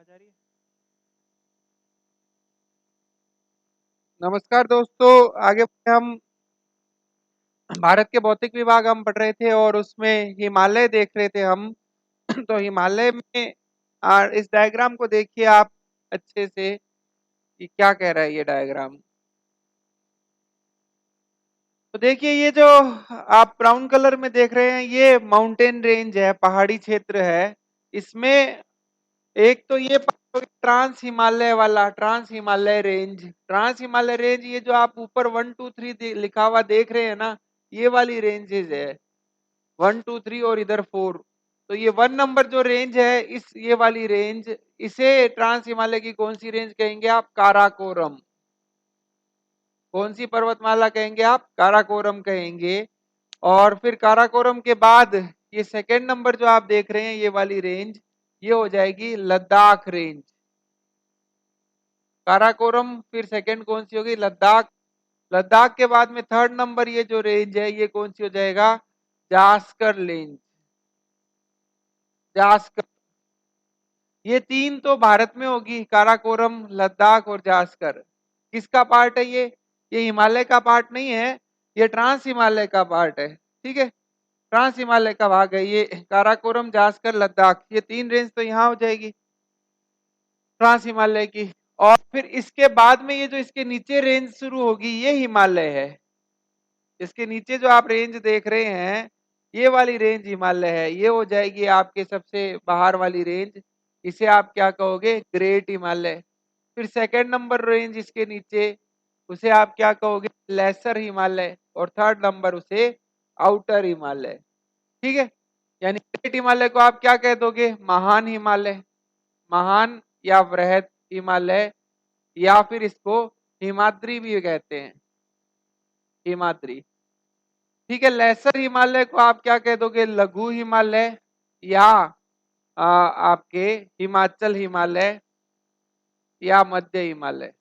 आवाज आ रही है? नमस्कार दोस्तों। आगे हम भारत के भौतिक विभाग हम पढ़ रहे थे और उसमें हिमालय देख रहे थे हम। तो हिमालय में इस डायग्राम को देखिए आप अच्छे से कि क्या कह रहा है ये डायग्राम। तो देखिए ये जो आप ब्राउन कलर में देख रहे हैं ये माउंटेन रेंज है, पहाड़ी क्षेत्र है। इसमें एक तो ये ट्रांस हिमालय वाला, trans Himalaya range, trans Himalaya range, ये जो आप ऊपर 1 2 3 लिखा हुआ देख रहे हैं ना, ये वाली रेंजेस है 1 2 3 और इधर 4। तो ये 1 नंबर जो रेंज है, इस ये वाली रेंज, इसे ट्रांस हिमालय की कौन सी रेंज कहेंगे आप? काराकोरम। कौन सी पर्वतमाला कहेंगे आप? काराकोरम कहेंगे। और फिर काराकोरम के बाद ये सेकंड नंबर जो आप देख रहे हैं ये वाली रेंज, ये हो जाएगी लद्दाख रेंज। काराकोरम फिर सेकंड कौन सी होगी? लद्दाख। लद्दाख के बाद में थर्ड नंबर ये जो रेंज है ये कौन सी हो जाएगा? जास्कर रेंज। जास्कर। ये तीन तो भारत में होगी, काराकोरम, लद्दाख और जास्कर। किसका पार्ट है ये हिमालय का पार्ट नहीं है, ये ट्रांस हिमालय का पार्ट है। ठीक है, ट्रांस हिमालय का भाग है ये। काराकोरम, जास्कर, लद्दाख, ये तीन रेंज तो यहाँ हो जाएगी ट्रांस हिमालय की। और फिर इसके बाद में ये जो इसके नीचे रेंज शुरू होगी ये हिमालय है। इसके नीचे जो आप रेंज देख रहे हैं ये वाली रेंज हिमालय है। ये हो जाएगी आपके सबसे बाहर वाली रेंज, इसे आप क्या कहोगे? ग्रेट हिमालय। फिर सेकंड नंबर रेंज इसके नीचे, उसे आप क्या कहोगे? लेसर हिमालय। और थर्ड नंबर उसे आउटर हिमालय। ठीक है, यानी ग्रेट हिमालय को आप क्या कह दोगे? महान हिमालय, महान या वृहद हिमालय, या फिर इसको हिमाद्री भी कहते हैं, हिमाद्री। ठीक है, लेसर हिमालय को आप क्या कह दोगे? लघु हिमालय, या आपके हिमाचल हिमालय, या मध्य हिमालय।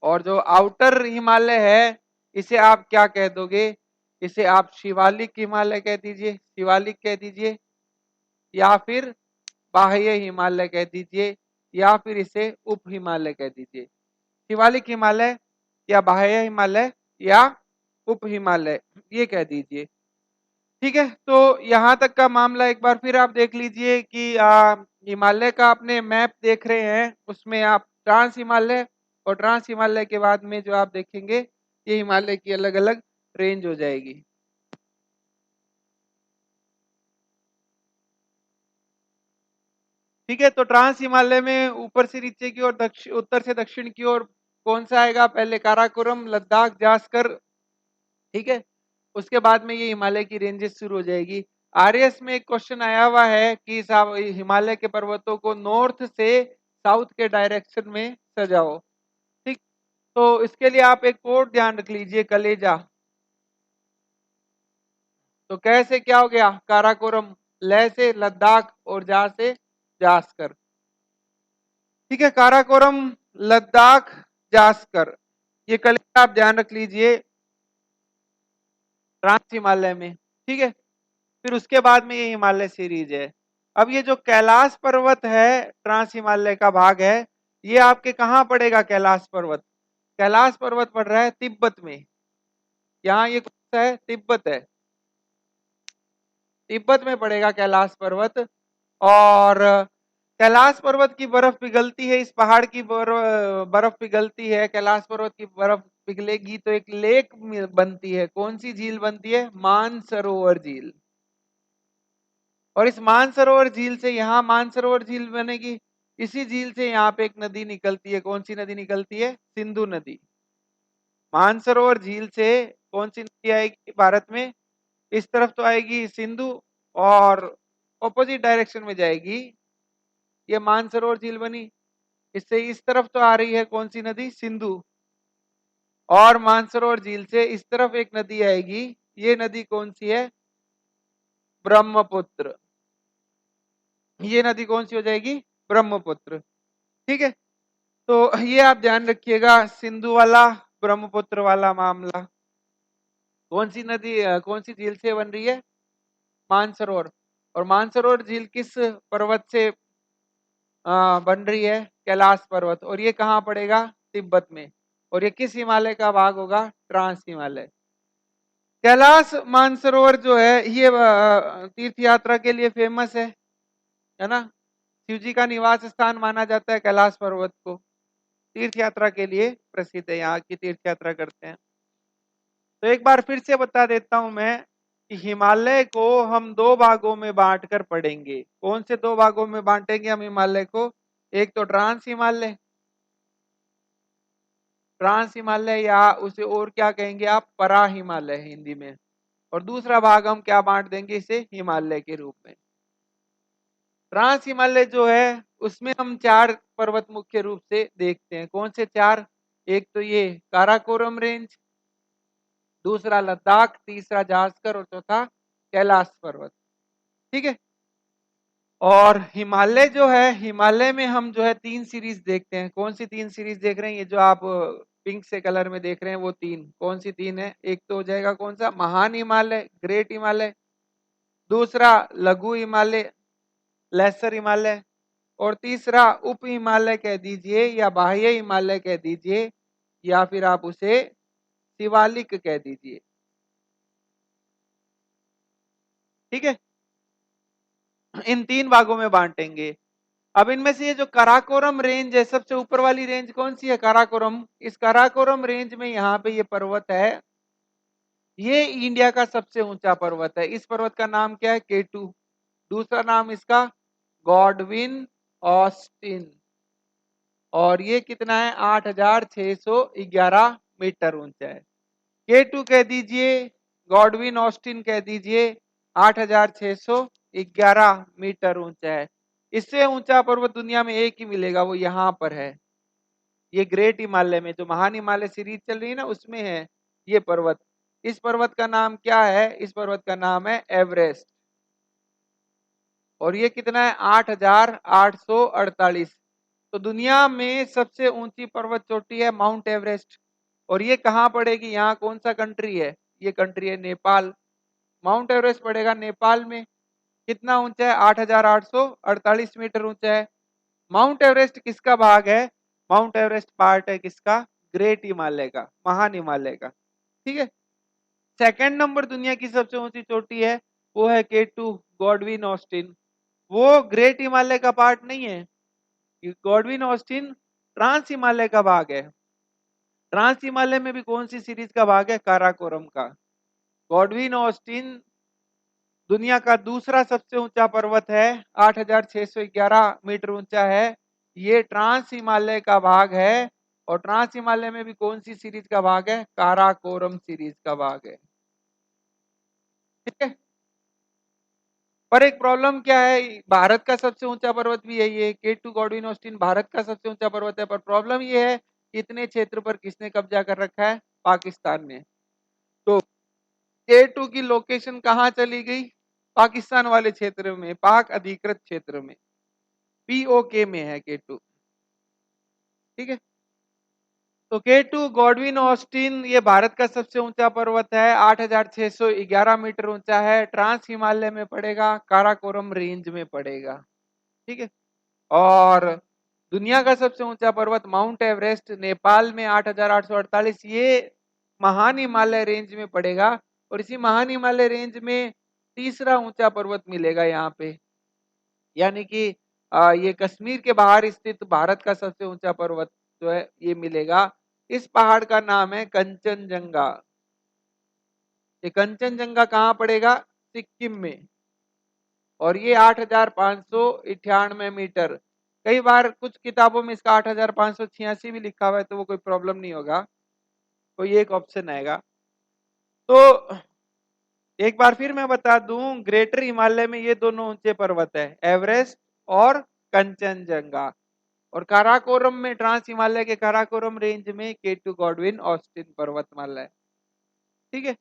और जो आउटर हिमालय है इसे आप क्या कह दोगे? इसे आप शिवालिक हिमालय कह दीजिए, शिवालिक कह दीजिए, या फिर बाह्य हिमालय कह दीजिए, या फिर इसे उप हिमालय कह दीजिए। शिवालिक हिमालय या बाह्य हिमालय या उप हिमालय, ये कह दीजिए। ठीक है, तो यहाँ तक का मामला एक बार फिर आप देख लीजिए कि हिमालय का आपने मैप देख रहे हैं, उसमें आप ट्रांस हिमालय और ट्रांस हिमालय के बाद में जो आप देखेंगे ये हिमालय की अलग अलग रेंज हो जाएगी। ठीक है, तो ट्रांस हिमालय में ऊपर से नीचे की ओर, उत्तर से दक्षिण की ओर कौन सा आएगा? पहले काराकोरम, लद्दाख, जास्कर। ठीक है, उसके बाद में ये हिमालय की रेंजेस शुरू हो जाएगी। आरएस में एक क्वेश्चन आया हुआ है कि हिमालय के पर्वतों को नॉर्थ से साउथ के डायरेक्शन में सजाओ। ठीक, तो इसके लिए आप एक कोड ध्यान रख लीजिए, कलेजा। तो कैसे क्या हो गया? काराकोरम, लय से लद्दाख, और जा से जास्कर। ठीक है, काराकोरम, लद्दाख, जास्कर, ये कलेजा आप ध्यान रख लीजिए ट्रांस हिमालय में। ठीक है, फिर उसके बाद में ये हिमालय सीरीज है। अब ये जो कैलाश पर्वत है ट्रांस हिमालय का भाग है, ये आपके कहाँ पड़ेगा? कैलाश पर्वत, कैलाश पर्वत पड़ रहा है तिब्बत में। यहाँ ये कौन सा है? तिब्बत है, तिब्बत में पड़ेगा कैलाश पर्वत। और कैलाश पर्वत की बर्फ पिघलती है, इस पहाड़ की बर्फ पिघलती है, कैलाश पर्वत की बर्फ पिघलेगी तो एक लेक बनती है। कौन सी झील बनती है? मानसरोवर झील। और इस मानसरोवर झील से, यहाँ मानसरोवर झील बनेगी, इसी झील से यहाँ पे एक नदी निकलती है। कौन सी नदी निकलती है? सिंधु नदी। मानसरोवर झील से कौन सी नदी आएगी भारत में? इस तरफ तो आएगी सिंधु, और ऑपोजिट डायरेक्शन में जाएगी, ये मानसरोवर झील बनी, इससे इस तरफ तो आ रही है कौन सी नदी? सिंधु। और मानसरोवर झील से इस तरफ एक नदी आएगी, ये नदी कौन सी है? ब्रह्मपुत्र। ये नदी कौन सी हो जाएगी? ब्रह्मपुत्र। ठीक है, तो ये आप ध्यान रखिएगा, सिंधु वाला, ब्रह्मपुत्र वाला मामला। कौन सी नदी, कौन सी झील से बन रही है? मानसरोवर। और मानसरोवर झील किस पर्वत से बन रही है कैलाश पर्वत, और ये कहाँ पड़ेगा? तिब्बत में। और ये किस हिमालय का भाग होगा? ट्रांस हिमालय। कैलाश मानसरोवर जो है ये तीर्थ यात्रा के लिए फेमस है ना। शिव जी का निवास स्थान माना जाता है कैलाश पर्वत को, तीर्थ यात्रा के लिए प्रसिद्ध है, यहाँ की तीर्थ यात्रा करते हैं। तो एक बार फिर से बता देता हूं मैं कि हिमालय को हम दो भागों में बांट कर पढ़ेंगे। कौन से दो भागों में बांटेंगे हम हिमालय को? एक तो ट्रांस हिमालय, ट्रांस हिमालय, या उसे और क्या कहेंगे आप? परा हिमालय हिंदी में। और दूसरा भाग हम क्या बांट देंगे इसे? हिमालय के रूप में। ट्रांस हिमालय जो है उसमें हम चार पर्वत मुख्य रूप से देखते हैं। कौन से चार? एक तो ये काराकोरम रेंज, दूसरा लद्दाख, तीसरा जास्कर और चौथा कैलाश पर्वत। ठीक है। और हिमालय जो है, हिमालय में हम जो है तीन सीरीज देखते हैं। कौन सी तीन सीरीज देख रहे हैं? ये जो आप पिंक से कलर में देख रहे हैं वो तीन, कौन सी तीन है? एक तो हो जाएगा कौन सा? महान हिमालय, ग्रेट हिमालय, दूसरा लघु हिमालय, लेसर हिमालय, और तीसरा उप हिमालय कह दीजिए या बाह्य हिमालय कह दीजिए, या फिर आप उसे शिवालिक कह दीजिए। ठीक है, इन तीन भागों में बांटेंगे। अब इनमें से ये जो काराकोरम रेंज है, सबसे ऊपर वाली रेंज कौन सी है? काराकोरम। इस काराकोरम रेंज में यहाँ पे ये पर्वत है, ये इंडिया का सबसे ऊंचा पर्वत है। इस पर्वत का नाम क्या है? केटू। दूसरा नाम इसका गॉडविन ऑस्टिन, और ये कितना है? 8,611 मीटर ऊंचा है। K2 कह दीजिए, गॉडविन ऑस्टिन कह दीजिए, 8,611 मीटर ऊंचा है। इससे ऊंचा पर्वत दुनिया में एक ही मिलेगा, वो यहाँ पर है। ये ग्रेट हिमालय में, जो महान हिमालय सीरीज चल रही है ना, उसमें है ये पर्वत। इस पर्वत का नाम क्या है? इस पर्वत का नाम है एवरेस्ट। और ये कितना है? 8,848। तो दुनिया में सबसे ऊंची पर्वत चोटी है माउंट एवरेस्ट। और ये कहाँ पड़ेगी? यहाँ कौन सा कंट्री है? ये कंट्री है नेपाल। माउंट एवरेस्ट पड़ेगा नेपाल में। कितना ऊंचा है? 8,848 मीटर ऊंचा है। माउंट एवरेस्ट किसका भाग है? माउंट एवरेस्ट पार्ट है किसका? ग्रेट हिमालय का, महान हिमालय का। ठीक है। सेकंड नंबर दुनिया की सबसे ऊंची चोटी है, वो है K2 गॉडविन ऑस्टिन। वो ग्रेट हिमालय का पार्ट नहीं है। गॉडविन ऑस्टिन ट्रांस हिमालय का भाग है। ट्रांस हिमालय में भी कौन सी सीरीज का भाग है? काराकोरम का। गॉडविन ऑस्टिन दुनिया का दूसरा सबसे ऊंचा पर्वत है, 8,611 मीटर ऊंचा है। ये ट्रांस हिमालय का भाग है। और ट्रांस हिमालय में भी कौन सी सीरीज का भाग है? काराकोरम सीरीज का भाग है। ठीक है। पर एक प्रॉब्लम क्या है? भारत का सबसे ऊंचा पर्वत भी यही है, K2 गॉडविन ऑस्टिन भारत का सबसे ऊंचा पर्वत है। पर प्रॉब्लम ये है, इतने क्षेत्र पर किसने कब्जा कर रखा है? पाकिस्तान ने। तो K2 की लोकेशन कहाँ चली गई? पाकिस्तान वाले क्षेत्र में, पाक अधिकृत क्षेत्र में, POK में है K2। ठीक है। तो K2 गॉडविन ऑस्टिन ये भारत का सबसे ऊंचा पर्वत है, 8,611 मीटर ऊंचा है। ट्रांस हिमालय में पड़ेगा, काराकोरम रेंज में पड़ेगा। ठीक है। और दुनिया का सबसे ऊंचा पर्वत माउंट एवरेस्ट नेपाल में 8,848, ये महान हिमालय रेंज में पड़ेगा। और इसी महान हिमालय रेंज में तीसरा ऊंचा पर्वत मिलेगा यहाँ पे, यानी कि ये कश्मीर के बाहर स्थित भारत का सबसे ऊंचा पर्वत जो है ये मिलेगा। इस पहाड़ का नाम है कंचनजंगा। ये कंचनजंगा कहाँ पड़ेगा? सिक्किम में। और ये 8,598 मीटर। कई बार कुछ किताबों में इसका 8,586 भी लिखा हुआ है, तो वो कोई प्रॉब्लम नहीं होगा, कोई एक ऑप्शन आएगा। तो एक बार फिर मैं बता दूं, ग्रेटर हिमालय में ये दोनों ऊंचे पर्वत है, एवरेस्ट और कंचनजंगा। और काराकोरम में, ट्रांस हिमालय के काराकोरम रेंज में K2 गॉडविन ऑस्टिन पर्वतमाला है। ठीक है।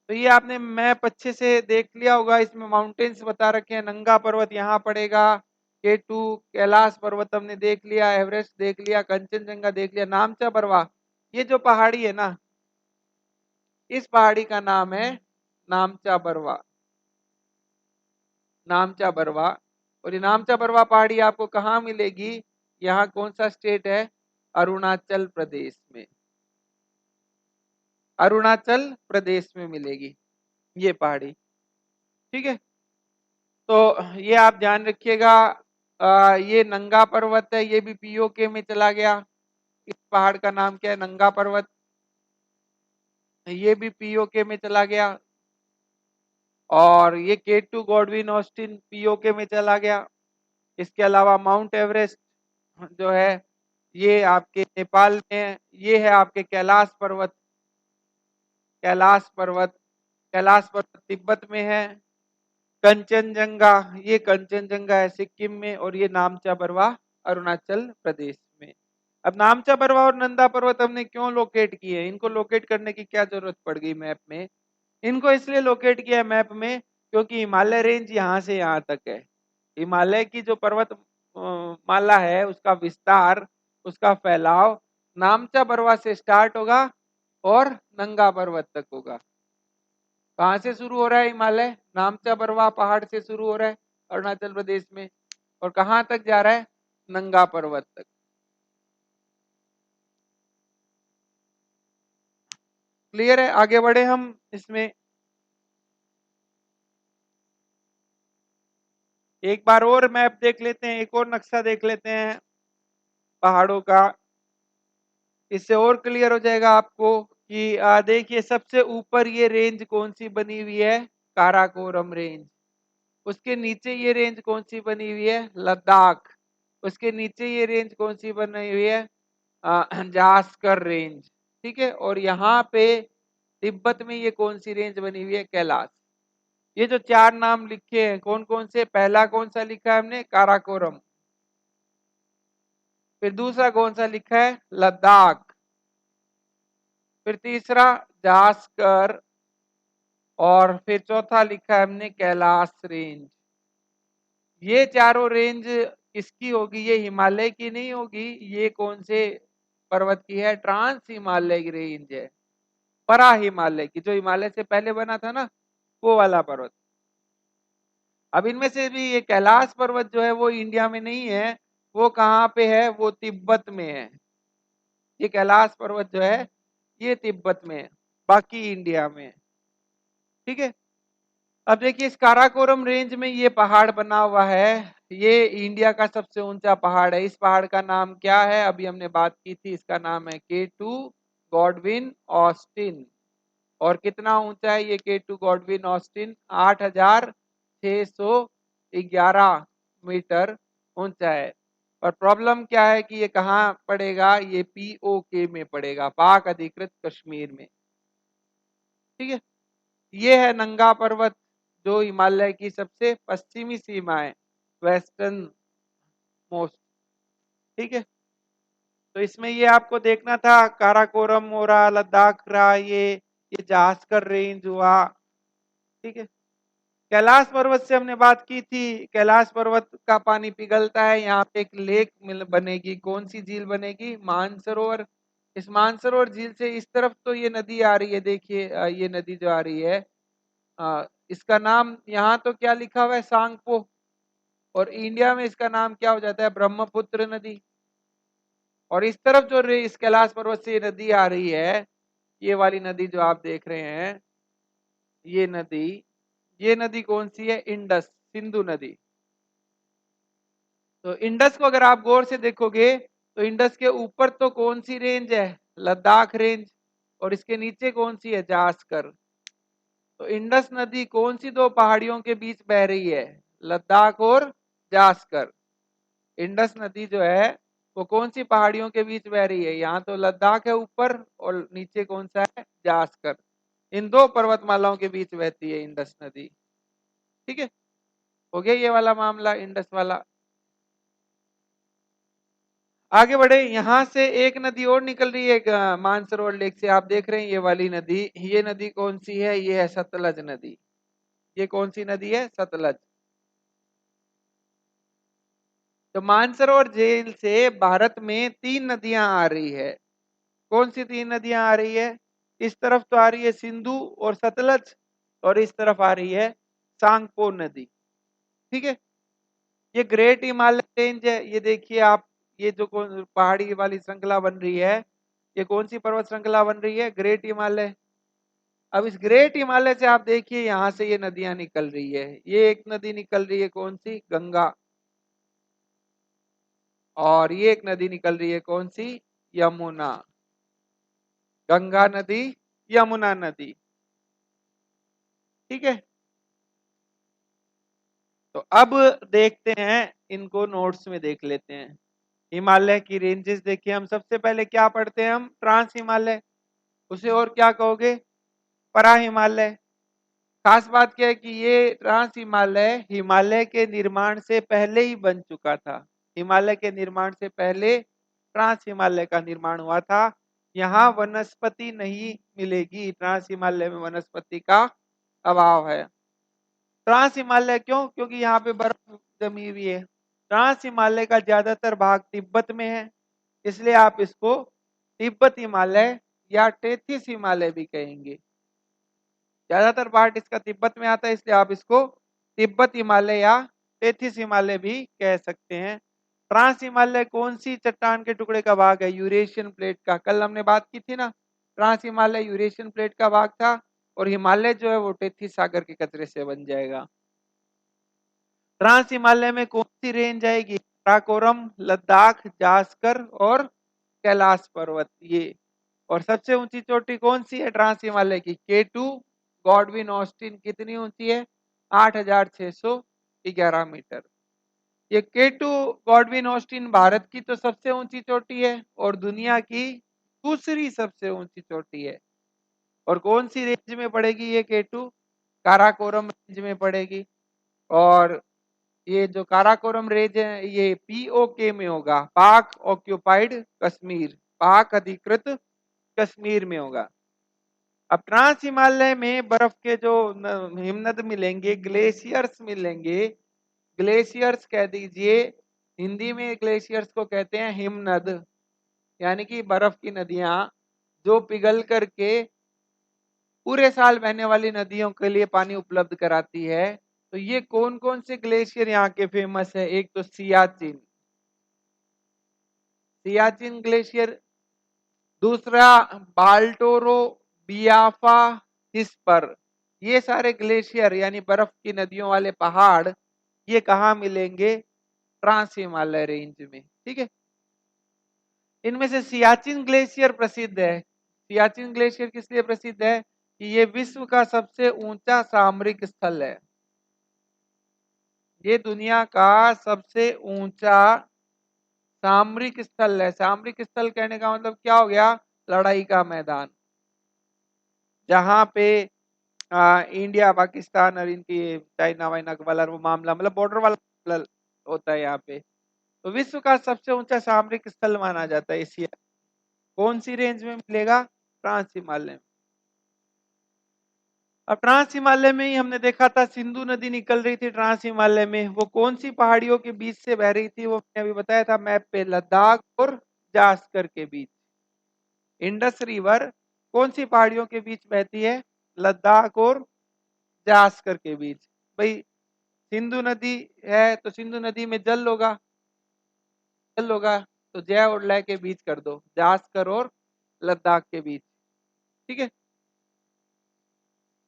तो ये आपने मैप अच्छे से देख लिया होगा, इसमें माउंटेन्स बता रखे हैं। नंगा पर्वत यहाँ पड़ेगा, K2 कैलाश पर्वत हमने देख लिया, एवरेस्ट देख लिया, कंचनजंगा देख लिया, नामचा बरवा, ये जो पहाड़ी है ना, इस पहाड़ी का नाम है नामचा बरवा, नामचा बरवा। और ये नामचा बरवा पहाड़ी आपको कहाँ मिलेगी? यहाँ कौन सा स्टेट है? अरुणाचल प्रदेश में, अरुणाचल प्रदेश में मिलेगी ये पहाड़ी। ठीक है, तो ये आप ध्यान रखिएगा। ये नंगा पर्वत है, ये भी पीओके में चला गया। इस पहाड़ का नाम क्या है? नंगा पर्वत। ये भी पीओके में चला गया। और ये K2 गॉडविन ऑस्टिन पीओके में चला गया। इसके अलावा माउंट एवरेस्ट जो है ये आपके नेपाल में है। ये है आपके कैलाश पर्वत, कैलाश पर्वत, कैलाश पर्वत तिब्बत में है। कंचनजंगा, ये कंचनजंगा है सिक्किम में। और ये नामचा बरवा अरुणाचल प्रदेश में। अब नामचा बरवा और नंदा पर्वत हमने क्यों लोकेट किए? इनको लोकेट करने की क्या जरूरत पड़ गई मैप में? इनको इसलिए लोकेट किया मैप में क्योंकि हिमालय रेंज यहाँ से यहाँ तक है। हिमालय की जो पर्वत माला है उसका विस्तार, उसका फैलाव नामचा बरवा से स्टार्ट होगा और नंगा पर्वत तक होगा। कहाँ से शुरू हो रहा है हिमालय? नामचा बरवा पहाड़ से शुरू हो रहा है अरुणाचल प्रदेश में, और कहाँ तक जा रहा है? नंगा पर्वत तक। क्लियर है? आगे बढ़े हम इसमें। एक बार और मैप देख लेते हैं, एक और नक्शा देख लेते हैं पहाड़ों का। इससे और क्लियर हो जाएगा आपको कि देखिए सबसे ऊपर ये रेंज कौन सी बनी हुई है? काराकोरम रेंज। उसके नीचे ये रेंज कौन सी बनी हुई है? लद्दाख। उसके नीचे ये रेंज कौन सी बनी हुई है? जास्कर रेंज। ठीक है, और यहाँ पे तिब्बत में ये कौन सी रेंज बनी हुई है? कैलाश। ये जो चार नाम लिखे हैं कौन कौन से? पहला कौन सा लिखा है हमने? काराकोरम। फिर दूसरा कौन सा लिखा है? लद्दाख। फिर तीसरा जास्कर। और फिर चौथा लिखा है हमने कैलाश रेंज। ये चारों रेंज किसकी होगी? ये हिमालय की नहीं होगी। ये कौन से पर्वत की है? ट्रांस हिमालय की रेंज है, परा हिमालय की, जो हिमालय से पहले बना था ना, वो वाला पर्वत। अब इनमें से भी ये कैलाश पर्वत जो है वो इंडिया में नहीं है। वो कहाँ पे है? वो तिब्बत में है। ये कैलाश पर्वत जो है ये तिब्बत में है, बाकी इंडिया में है। ठीक है, अब देखिए इस काराकोरम रेंज में ये पहाड़ बना हुआ है। ये इंडिया का सबसे ऊंचा पहाड़ है। इस पहाड़ का नाम क्या है? अभी हमने बात की थी, इसका नाम है K2 गॉडविन ऑस्टिन। और कितना ऊंचा है ये K2 गॉडविन ऑस्टिन? 8,611 मीटर ऊंचा है। और प्रॉब्लम क्या है कि ये कहाँ पड़ेगा? ये पीओके में पड़ेगा, पाक अधिकृत कश्मीर में। ठीक है, ये है नंगा पर्वत जो हिमालय की सबसे पश्चिमी सीमा है, वेस्टर्न मोस्ट। ठीक है, तो इसमें ये आपको देखना था, काराकोरम हो रहा, लद्दाख रहा, ये जास्कर रेंज हुआ। ठीक है, कैलाश पर्वत से हमने बात की थी। कैलाश पर्वत का पानी पिघलता है, यहाँ पे एक लेक मिल बनेगी। कौन सी झील बनेगी? मानसरोवर। इस मानसरोवर झील से इस तरफ तो ये नदी आ रही है, देखिए ये नदी जो आ रही है, इसका नाम यहाँ तो क्या लिखा हुआ है? सांगपो। और इंडिया में इसका नाम क्या हो जाता है? ब्रह्मपुत्र नदी। और इस तरफ जो इस कैलाश पर्वत से ये नदी आ रही है, ये वाली नदी जो आप देख रहे हैं, ये नदी, ये नदी कौन सी है? इंडस, सिंधु नदी। तो इंडस को अगर आप गौर से देखोगे तो इंडस के ऊपर तो कौन सी रेंज है? लद्दाख रेंज। और इसके नीचे कौन सी है? जास्कर। तो इंडस नदी कौन सी दो पहाड़ियों के बीच बह रही है? लद्दाख और जास्कर। इंडस नदी जो है वो कौन सी पहाड़ियों के बीच बह रही है? यहाँ तो लद्दाख है ऊपर, और नीचे कौन सा है? जास्कर। इन दो पर्वतमालाओं के बीच बहती है इंडस नदी। ठीक है, हो गया ये वाला मामला इंडस वाला। आगे बढ़े, यहाँ से एक नदी और निकल रही है मानसरोवर लेक से, आप देख रहे हैं ये वाली नदी। ये नदी कौन सी है? ये है सतलज नदी। ये कौन सी नदी है? सतलज। तो मानसरोवर झील से भारत में तीन नदियां आ रही है। कौन सी तीन नदियां आ रही है? इस तरफ तो आ रही है सिंधु और सतलज, और इस तरफ आ रही है सांगपो नदी। ठीक है, ये ग्रेट हिमालय रेंज है। ये देखिए आप, ये जो पहाड़ी वाली श्रृंखला बन रही है, ये कौन सी पर्वत श्रृंखला बन रही है? ग्रेट हिमालय। अब इस ग्रेट हिमालय से आप देखिए यहां से ये नदियां निकल रही है। ये एक नदी निकल रही है, कौन सी? गंगा। और ये एक नदी निकल रही है, कौन सी? यमुना। गंगा नदी, यमुना नदी। ठीक है। तो अब देखते हैं, इनको नोट्स में देख लेते हैं। हिमालय की रेंजेस देखिए, हम सबसे पहले क्या पढ़ते हैं? हम ट्रांस हिमालय। उसे और क्या कहोगे? परा हिमालय। खास बात क्या है कि ये ट्रांस हिमालय हिमालय के निर्माण से पहले ही बन चुका था। हिमालय के निर्माण से पहले ट्रांस हिमालय का निर्माण हुआ था। यहाँ वनस्पति नहीं मिलेगी, ट्रांस हिमालय में वनस्पति का अभाव है। ट्रांस हिमालय क्यों? क्योंकि यहाँ पे बर्फ जमी हुई है। ट्रांस हिमालय का ज्यादातर भाग तिब्बत में है, इसलिए आप इसको तिब्बत हिमालय या टेथिस हिमालय भी कहेंगे। ज्यादातर पार्ट इसका तिब्बत में आता है, इसलिए आप इसको तिब्बत हिमालय या टेथिस हिमालय भी कह सकते हैं। ट्रांस हिमालय कौन सी चट्टान के टुकड़े का भाग है? यूरेशियन प्लेट का। कल हमने बात की थी ना, ट्रांस हिमालय यूरेशियन प्लेट का भाग था, और हिमालय जो है वो टेथिस सागर के कचरे से बन जाएगा। ट्रांस हिमालय में कौन सी रेंज आएगी? काराकोरम, लद्दाख, जास्कर और कैलाश पर्वत। ये और सबसे ऊंची चोटी कौन सी है ट्रांस हिमालय की? K2 Godwin Austen. कितनी ऊंची है? 8,611 मीटर। ये K2 गॉडविन ऑस्टिन भारत की तो सबसे ऊंची चोटी है और दुनिया की दूसरी सबसे ऊंची चोटी है। और कौन सी रेंज में पड़ेगी ये K2? काराकोरम रेंज में पड़ेगी। और ये जो काराकोरम रेंज है ये POK में होगा, पाक ऑक्यूपाइड कश्मीर, पाक अधिकृत कश्मीर में होगा। अब ट्रांस हिमालय में बर्फ के जो हिमनद मिलेंगे, ग्लेशियर्स मिलेंगे। ग्लेशियर्स कह दीजिए, हिंदी में ग्लेशियर्स को कहते हैं हिमनद, यानी कि बर्फ की नदियां जो पिघल करके पूरे साल बहने वाली नदियों के लिए पानी उपलब्ध कराती है। तो ये कौन कौन से ग्लेशियर यहाँ के फेमस है? एक तो सियाचिन, सियाचिन ग्लेशियर। दूसरा बाल्टोरो, बियाफा, हिस्पर। ये सारे ग्लेशियर यानी बर्फ की नदियों वाले पहाड़, ये कहाँ मिलेंगे? ट्रांस हिमालय रेंज में। ठीक है। इनमें से सियाचिन ग्लेशियर प्रसिद्ध है। सियाचिन ग्लेशियर किस लिए प्रसिद्ध है? कि ये विश्व का सबसे ऊंचा सामरिक स्थल है। ये दुनिया का सबसे ऊंचा सामरिक स्थल है। सामरिक स्थल कहने का मतलब क्या हो गया? लड़ाई का मैदान, जहां पे इंडिया पाकिस्तान और इनकी चाइना वाइना वाला वो मामला, मतलब बॉर्डर वाला होता है यहाँ पे। तो विश्व का सबसे ऊंचा सामरिक स्थल माना जाता है एशिया। कौन सी रेंज में मिलेगा? ट्रांस हिमालय में। अब ट्रांस हिमालय में ही हमने देखा था सिंधु नदी निकल रही थी ट्रांस हिमालय में। वो कौन सी पहाड़ियों के बीच से बह रही थी? वो मैंने अभी बताया था मैप पे, लद्दाख और जास्कर के बीच। इंडस रिवर कौन सी पहाड़ियों के बीच बहती है? लद्दाख और जास्कर के बीच। भाई सिंधु नदी है तो सिंधु नदी में जल होगा, जल होगा, तो जय और लय के बीच कर दो, जास्कर और लद्दाख के बीच। ठीक है।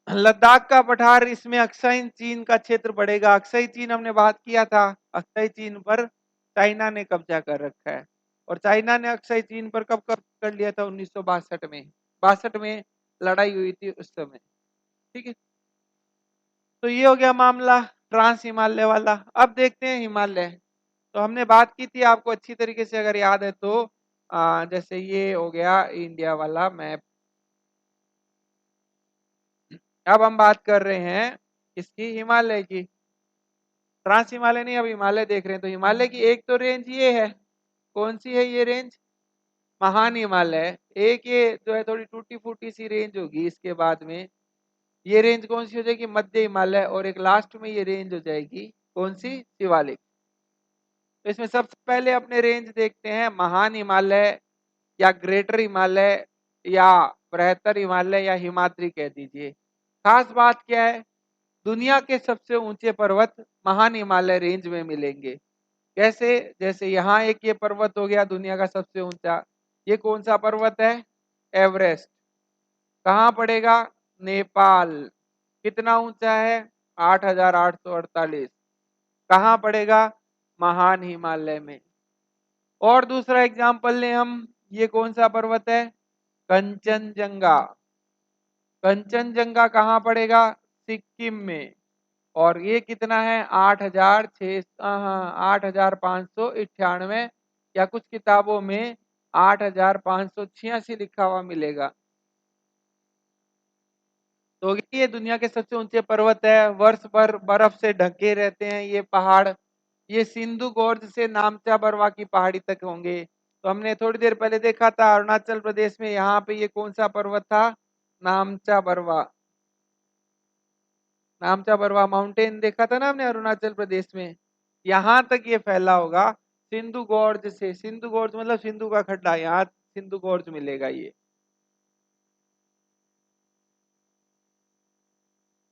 लद्दाख का पठार, इसमें अक्साई चीन का क्षेत्र पड़ेगा। अक्साई चीन हमने बात किया था, अक्साई चीन पर चाइना ने कब्जा कर रखा है। और चाइना ने अक्साई चीन पर कब कब्जा कर लिया था? 1962 में। 62 में लड़ाई हुई थी उस समय। ठीक है। तो ये हो गया मामला ट्रांस हिमालय वाला। अब देखते हैं हिमालय। तो हमने बात की थी, आपको अच्छी तरीके से अगर याद है तो, जैसे ये हो गया इंडिया वाला मैप। अब हम बात कर रहे हैं इसकी, हिमालय की। ट्रांस हिमालय नहीं, अब हिमालय देख रहे हैं। तो हिमालय की एक तो रेंज ये है, कौन सी है ये रेंज? महान हिमालय। एक ये जो है थोड़ी टूटी फूटी सी रेंज होगी, इसके बाद में ये रेंज कौन सी हो जाएगी? मध्य हिमालय। और एक लास्ट में ये रेंज हो जाएगी कौन सी? शिवालिक। तो इसमें सबसे पहले अपने रेंज देखते हैं, महान हिमालय या ग्रेटर हिमालय या बृहत्तर हिमालय या हिमाद्री कह दीजिए। खास बात क्या है? दुनिया के सबसे ऊंचे पर्वत महान हिमालय रेंज में मिलेंगे। कैसे? जैसे यहाँ एक ये पर्वत हो गया दुनिया का सबसे ऊंचा। ये कौन सा पर्वत है? एवरेस्ट। कहाँ पड़ेगा? नेपाल। कितना ऊंचा है? 8,848। कहाँ पड़ेगा? महान हिमालय में। और दूसरा एग्जाम्पल लें हम, ये कौन सा पर्वत है? कंचनजंगा। कंचनजंगा कहाँ पड़ेगा? सिक्किम में। और ये कितना है? 8,598, या कुछ किताबों में 8,586 लिखा हुआ मिलेगा। तो ये दुनिया के सबसे ऊंचे पर्वत है, वर्ष भर बर्फ से ढके रहते हैं ये पहाड़। ये सिंधु गोर्ज से नामचा बरवा की पहाड़ी तक होंगे। तो हमने थोड़ी देर पहले देखा था अरुणाचल प्रदेश में, यहाँ पे ये कौन सा पर्वत था? नामचा बरवा। नामचा बरवा माउंटेन देखा था ना हमने अरुणाचल प्रदेश में। यहाँ तक ये फैला होगा सिंधु गोर्ज से। सिंधु गोर्ज मतलब सिंधु का खड्डा, यहाँ सिंधु गोर्ज मिलेगा ये,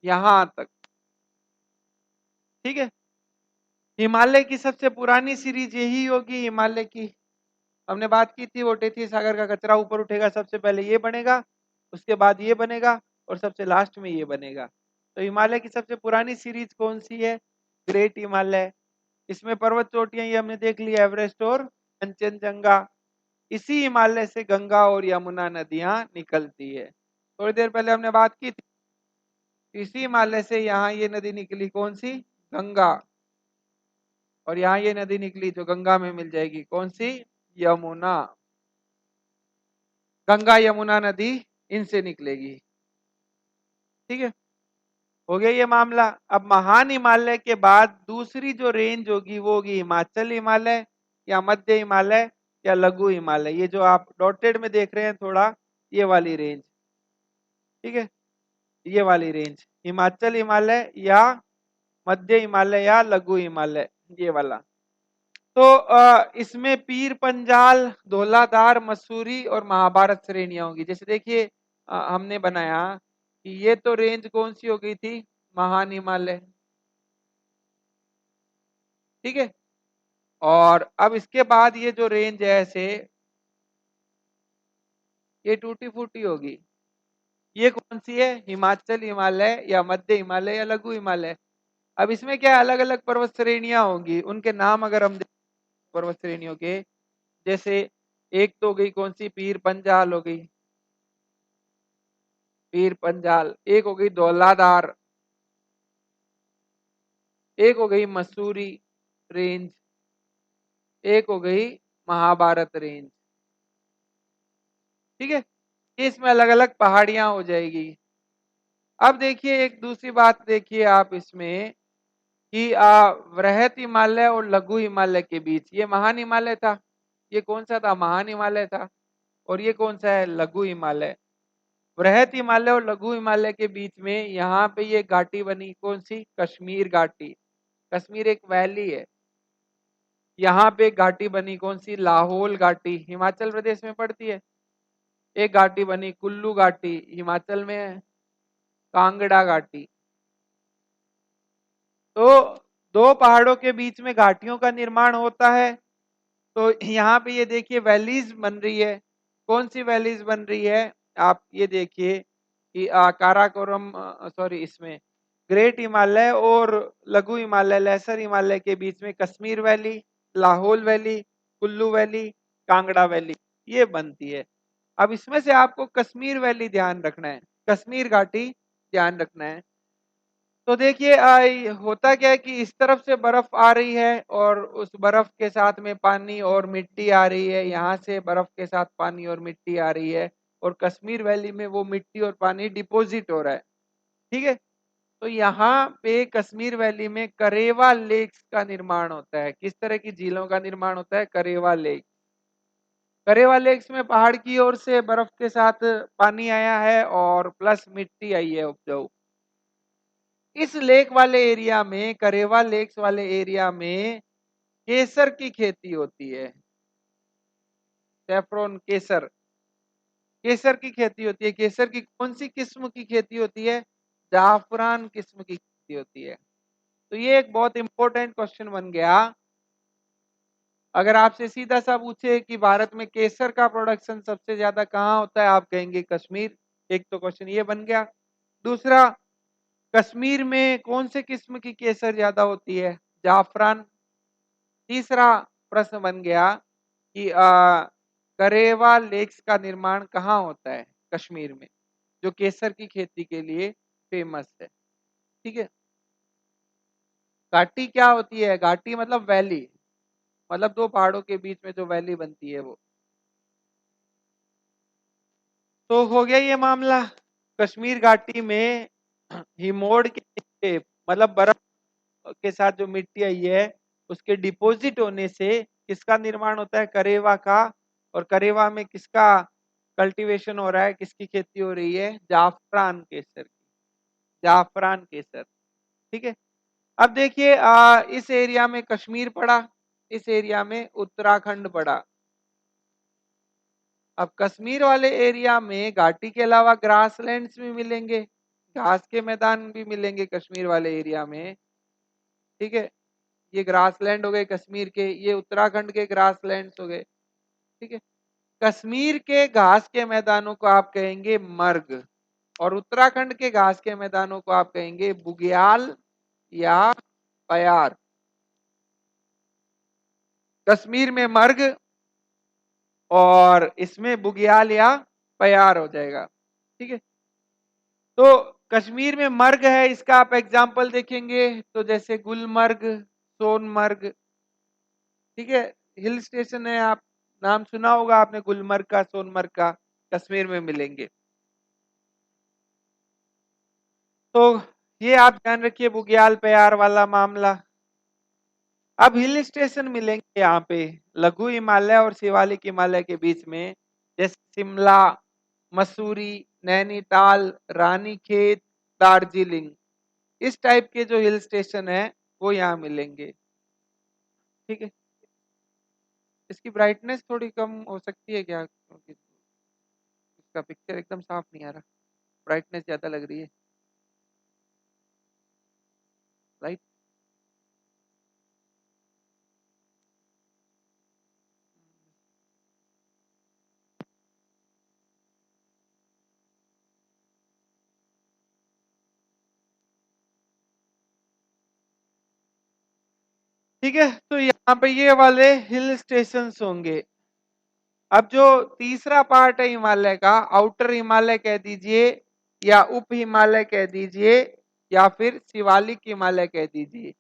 यहाँ तक। ठीक है। हिमालय की सबसे पुरानी सीरीज यही होगी हिमालय की। हमने बात की थी वो टेथी सागर का कचरा ऊपर उठेगा, सबसे पहले ये बनेगा, उसके बाद ये बनेगा, और सबसे लास्ट में ये बनेगा। तो हिमालय की सबसे पुरानी सीरीज कौन सी है? ग्रेट हिमालय। इसमें पर्वत चोटियां ये हमने देख लिया, एवरेस्ट और कंचनजंगा। इसी हिमालय से गंगा और यमुना नदियां निकलती है। थोड़ी देर पहले हमने बात की थी, इसी हिमालय से यहाँ ये नदी निकली, कौन सी? गंगा। और यहाँ ये नदी निकली जो गंगा में मिल जाएगी, कौन सी? यमुना। गंगा यमुना नदी इनसे निकलेगी। ठीक है, हो गया ये मामला। अब महान हिमालय के बाद दूसरी जो रेंज होगी वो होगी हिमाचल हिमालय, या मध्य हिमालय, या लघु हिमालय। ये जो आप डॉटेड में देख रहे हैं थोड़ा, ये वाली रेंज। ठीक है, ये वाली रेंज हिमाचल हिमालय, या मध्य हिमालय, या लघु हिमालय, ये वाला। तो इसमें पीर पंजाल, धौलाधार, मसूरी और महाभारत श्रेणियां होंगी। जैसे देखिए हमने बनाया कि ये तो रेंज कौन सी हो गई थी? महान हिमालय। ठीक है, और अब इसके बाद ये जो रेंज है ऐसे, ये टूटी फूटी होगी। ये कौन सी है? हिमाचल हिमालय, या मध्य हिमालय, या लघु हिमालय। अब इसमें क्या अलग अलग पर्वत श्रेणियां होंगी, उनके नाम अगर हम पर्वत श्रेणियों के, जैसे एक तो हो गई कौन सी? पीर पंजाल हो गई, पीर पंजाल। एक हो गई धौलाधार, एक हो गई मसूरी रेंज, एक हो गई महाभारत रेंज। ठीक है, इसमें अलग अलग पहाड़ियां हो जाएगी। अब देखिए एक दूसरी बात देखिए आप इसमें कि वृहत हिमालय और लघु हिमालय के बीच ये महान हिमालय था। ये कौन सा था? महान हिमालय था। और ये कौन सा है? लघु हिमालय। वृहत हिमालय और लघु हिमालय के बीच में यहाँ पे ये घाटी बनी, कौन सी? कश्मीर घाटी। कश्मीर एक वैली है, यहाँ पे एक घाटी बनी, कौन सी? लाहौल घाटी, हिमाचल प्रदेश में पड़ती है। एक घाटी बनी कुल्लू घाटी, हिमाचल में है। कांगड़ा घाटी। तो दो पहाड़ों के बीच में घाटियों का निर्माण होता है। तो यहाँ पे ये देखिए वैलीज बन रही है। कौन सी वैलीज बन रही है? आप ये देखिए कि काराकोरम, सॉरी, इसमें ग्रेट हिमालय और लघु हिमालय, लेसर हिमालय के बीच में Kashmir valley, Lahaul valley, Kullu valley, Kangra valley, ये बनती है। अब इसमें से आपको कश्मीर वैली ध्यान रखना है, कश्मीर घाटी ध्यान रखना है। तो देखिए होता क्या है कि इस तरफ से बर्फ आ रही है और उस बर्फ के साथ में पानी और मिट्टी आ रही है, यहाँ से बर्फ के साथ पानी और मिट्टी आ रही है, और कश्मीर वैली में वो मिट्टी और पानी डिपॉजिट हो रहा है। ठीक है, तो यहाँ पे कश्मीर वैली में करेवा लेक्स का निर्माण होता है। किस तरह की झीलों का निर्माण होता है? करेवा लेक। करेवा लेक्स में पहाड़ की ओर से बर्फ के साथ पानी आया है और प्लस मिट्टी आई है उपजाऊ। इस लेक वाले एरिया में, करेवा लेक्स वाले एरिया में केसर की खेती होती है। सेफ्रॉन, केसर, केसर की खेती होती है। केसर की कौन सी किस्म की खेती होती है? जाफरान किस्म की। खेती होती है। तो ये एक बहुत इंपॉर्टेंट क्वेश्चन बन गया। अगर आपसे सीधा सा पूछे कि भारत में केसर का प्रोडक्शन सबसे ज्यादा कहाँ होता है, आप कहेंगे कश्मीर। एक तो क्वेश्चन ये बन गया। दूसरा, कश्मीर में कौन से किस्म की केसर ज्यादा होती है, जाफरान। तीसरा प्रश्न बन गया कि करेवा लेक्स का निर्माण कहाँ होता है, कश्मीर में, जो केसर की खेती के लिए फेमस है। ठीक है। घाटी क्या होती है, घाटी मतलब वैली, मतलब दो पहाड़ों के बीच में जो वैली बनती है वो। तो हो गया ये मामला। कश्मीर घाटी में हिमोड़ के नीचे, मतलब बर्फ के साथ जो मिट्टी आई है उसके डिपॉजिट होने से किसका निर्माण होता है, करेवा का। और करेवा में किसका कल्टीवेशन हो रहा है, किसकी खेती हो रही है, जाफरान केसर की, जाफरान केसर। ठीक है। अब देखिए इस एरिया में कश्मीर पड़ा, इस एरिया में उत्तराखंड पड़ा। अब कश्मीर वाले एरिया में घाटी के अलावा ग्रासलैंड्स भी मिलेंगे, घास के मैदान भी मिलेंगे कश्मीर वाले एरिया में। ठीक है। ये ग्रासलैंड हो गए कश्मीर के, ये उत्तराखंड के ग्रासलैंड्स हो गए। ठीक है। कश्मीर के घास के मैदानों को आप कहेंगे मर्ग, और उत्तराखंड के घास के मैदानों को आप कहेंगे बुग्याल या पयार। कश्मीर में मर्ग और इसमें बुग्याल या पयार हो जाएगा। ठीक है। तो कश्मीर में मर्ग है, इसका आप एग्जाम्पल देखेंगे तो जैसे गुलमर्ग, सोनमर्ग। ठीक है। हिल स्टेशन है, आप नाम सुना होगा आपने गुलमर्ग का, सोनमर्ग का, कश्मीर में मिलेंगे। तो ये आप ध्यान रखिए बुग्याल प्यार वाला मामला। अब हिल स्टेशन मिलेंगे यहाँ पे लघु हिमालय और शिवालिक हिमालय के बीच में, जैसे शिमला, मसूरी, नैनीताल, रानीखेत, दार्जिलिंग। इस टाइप के जो हिल स्टेशन है वो यहाँ मिलेंगे। ठीक है। इसकी ब्राइटनेस थोड़ी कम हो सकती है क्या, क्योंकि इसका पिक्चर एकदम साफ नहीं आ रहा, ब्राइटनेस ज्यादा लग रही है, राइट। ठीक है। तो यहाँ पे ये वाले हिल स्टेशंस होंगे। अब जो तीसरा पार्ट है हिमालय का, आउटर हिमालय कह दीजिए या उप हिमालय कह दीजिए या फिर शिवालिक हिमालय कह दीजिए,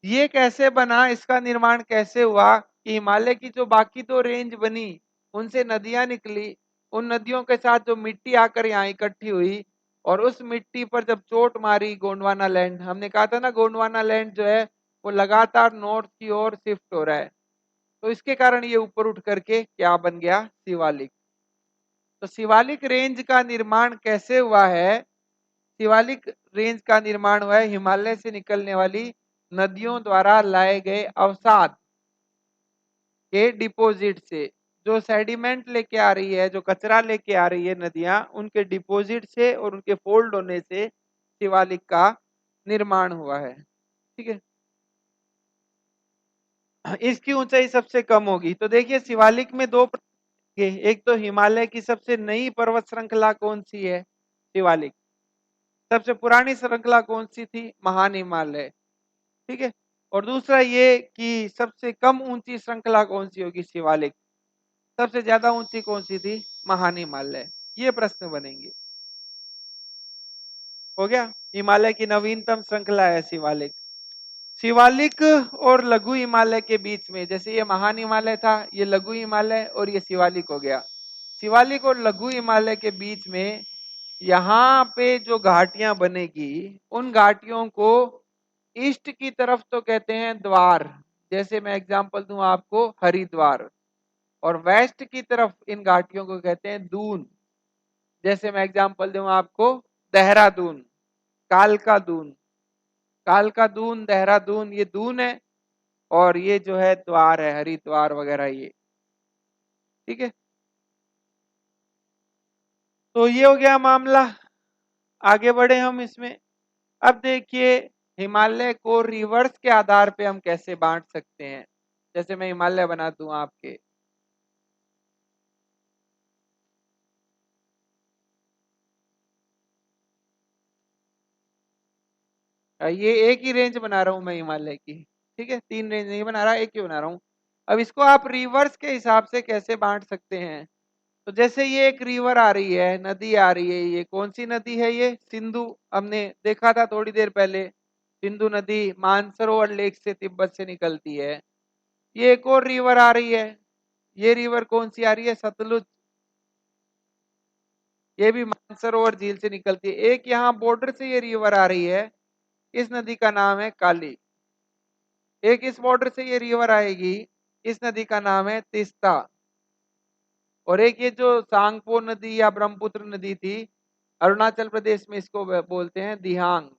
ये कैसे बना, इसका निर्माण कैसे हुआ कि हिमालय की जो बाकी दो रेंज बनी उनसे नदियां निकली, उन नदियों के साथ जो मिट्टी आकर यहाँ इकट्ठी हुई, और उस मिट्टी पर जब चोट मारी गोंडवाना लैंड, हमने कहा था ना गोंडवाना लैंड जो है वो लगातार नॉर्थ की ओर शिफ्ट हो रहा है, तो इसके कारण ये ऊपर उठ करके क्या बन गया, शिवालिक। तो शिवालिक रेंज का निर्माण कैसे हुआ है, शिवालिक रेंज का निर्माण हुआ है हिमालय से निकलने वाली नदियों द्वारा लाए गए अवसाद के डिपॉजिट से, जो सेडिमेंट लेके आ रही है, जो कचरा लेके आ रही है नदियां, उनके डिपॉजिट से और उनके फोल्ड होने से शिवालिक का निर्माण हुआ है। ठीक है। इसकी ऊंचाई सबसे कम होगी। तो देखिए शिवालिक में दो एक तो हिमालय की सबसे नई पर्वत श्रृंखला कौन सी है, शिवालिक। सबसे पुरानी श्रृंखला कौन सी थी, महान हिमालय। ठीक है। और दूसरा ये कि सबसे कम ऊंची श्रृंखला कौन सी होगी, शिवालिक। सबसे ज्यादा ऊंची कौन सी थी, महान हिमालय। ये प्रश्न बनेंगे। हो गया। हिमालय की नवीनतम श्रृंखला है शिवालिक। शिवालिक और लघु हिमालय के बीच में, जैसे ये महान हिमालय था, ये लघु हिमालय और ये शिवालिक हो गया। शिवालिक और लघु हिमालय के बीच में यहाँ पे जो घाटियां बनेगी, उन घाटियों को ईस्ट की तरफ तो कहते हैं द्वार, जैसे मैं एग्जांपल दूं आपको हरिद्वार, और वेस्ट की तरफ इन घाटियों को कहते हैं दून, जैसे मैं एग्जांपल दूं आपको देहरादून, कालका दून, कालका दून, देहरादून, ये दून है, और ये जो है द्वार है, हरिद्वार वगैरह ये। ठीक है। तो ये हो गया मामला। आगे बढ़े हम इसमें। अब देखिए हिमालय को रिवर्स के आधार पे हम कैसे बांट सकते हैं। जैसे मैं हिमालय बना दूं आपके, ये एक ही रेंज बना रहा हूं मैं हिमालय की, ठीक है, 3 रेंज नहीं बना रहा, एक ही बना रहा हूं। अब इसको आप रिवर्स के हिसाब से कैसे बांट सकते हैं। तो जैसे ये एक रिवर आ रही है, नदी आ रही है, ये कौन सी नदी है, ये सिंधु, हमने देखा था थोड़ी देर पहले। सिंधु नदी मानसरोवर लेक से, तिब्बत से निकलती है। ये एक और रिवर आ रही है, ये रिवर कौन सी आ रही है, सतलुज, ये भी मानसरोवर झील से निकलती है। एक यहाँ बॉर्डर से ये रिवर आ रही है, इस नदी का नाम है काली। एक इस बॉर्डर से ये रिवर आएगी, इस नदी का नाम है तीस्ता। और एक ये जो सांगपो नदी या ब्रह्मपुत्र नदी थी, अरुणाचल प्रदेश में इसको बोलते हैं दिहांग।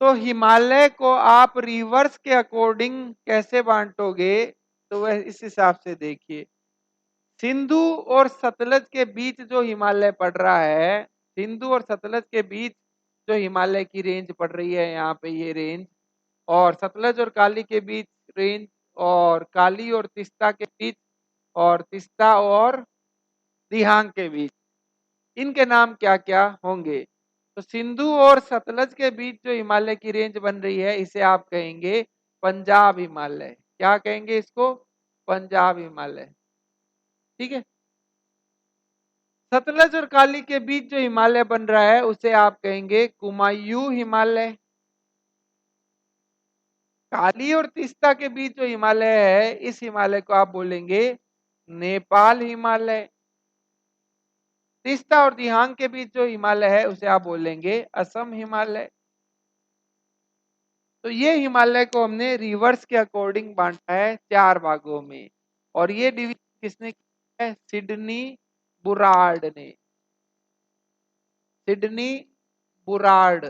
तो हिमालय को आप रिवर्स के अकॉर्डिंग कैसे बांटोगे, तो वह इस हिसाब से देखिए, सिंधु और सतलज के बीच जो हिमालय पड़ रहा है, सिंधु और सतलज के बीच जो हिमालय की रेंज पड़ रही है, यहाँ पे ये रेंज, और सतलज और काली के बीच रेंज, और काली और तिस्ता के बीच, और तिस्ता और दिहांग के बीच, इनके नाम क्या क्या होंगे। तो सिंधु और सतलज के बीच जो हिमालय की रेंज बन रही है, इसे आप कहेंगे पंजाब हिमालय। क्या कहेंगे इसको, पंजाब हिमालय, ठीक है। सतलज और काली के बीच जो हिमालय बन रहा है, उसे आप कहेंगे कुमायूं हिमालय। काली और तीस्ता के बीच जो हिमालय है, इस हिमालय को आप बोलेंगे नेपाल हिमालय। तीस्ता और दिहांग के बीच जो हिमालय है, उसे आप बोलेंगे असम हिमालय। तो ये हिमालय को हमने रिवर्स के अकॉर्डिंग बांटा है 4 भागों में। और ये डिवीजन किसने किया है, सिडनी बुरार्ड ने। सिडनी बुरार्ड,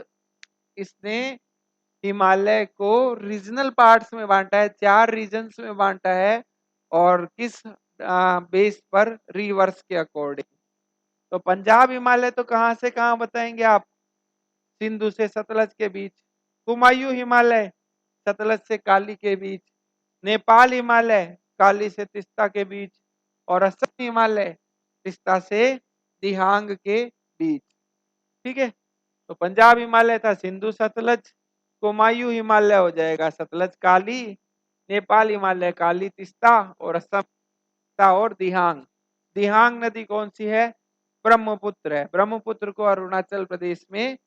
इसने हिमालय को रीजनल पार्ट्स में बांटा है, 4 रीजन्स में बांटा है। और किस बेस पर, रिवर्स के अकॉर्डिंग। तो पंजाब हिमालय तो कहां से कहां बताएंगे आप, सिंधु से सतलज के बीच। कुमायूं हिमालय सतलज से काली के बीच। नेपाल हिमालय काली से तिस्ता के बीच। और असम हिमालय तिस्ता से दिहांग के बीच, ठीक है। तो पंजाब हिमालय था सिंधु सतलज, कुमायूं हिमालय हो जाएगा सतलज काली, नेपाल हिमालय काली तिस्ता, और असम तिस्ता और दिहांग। दिहांग नदी कौन सी है, ब्रह्मपुत्र है। ब्रह्मपुत्र को अरुणाचल प्रदेश में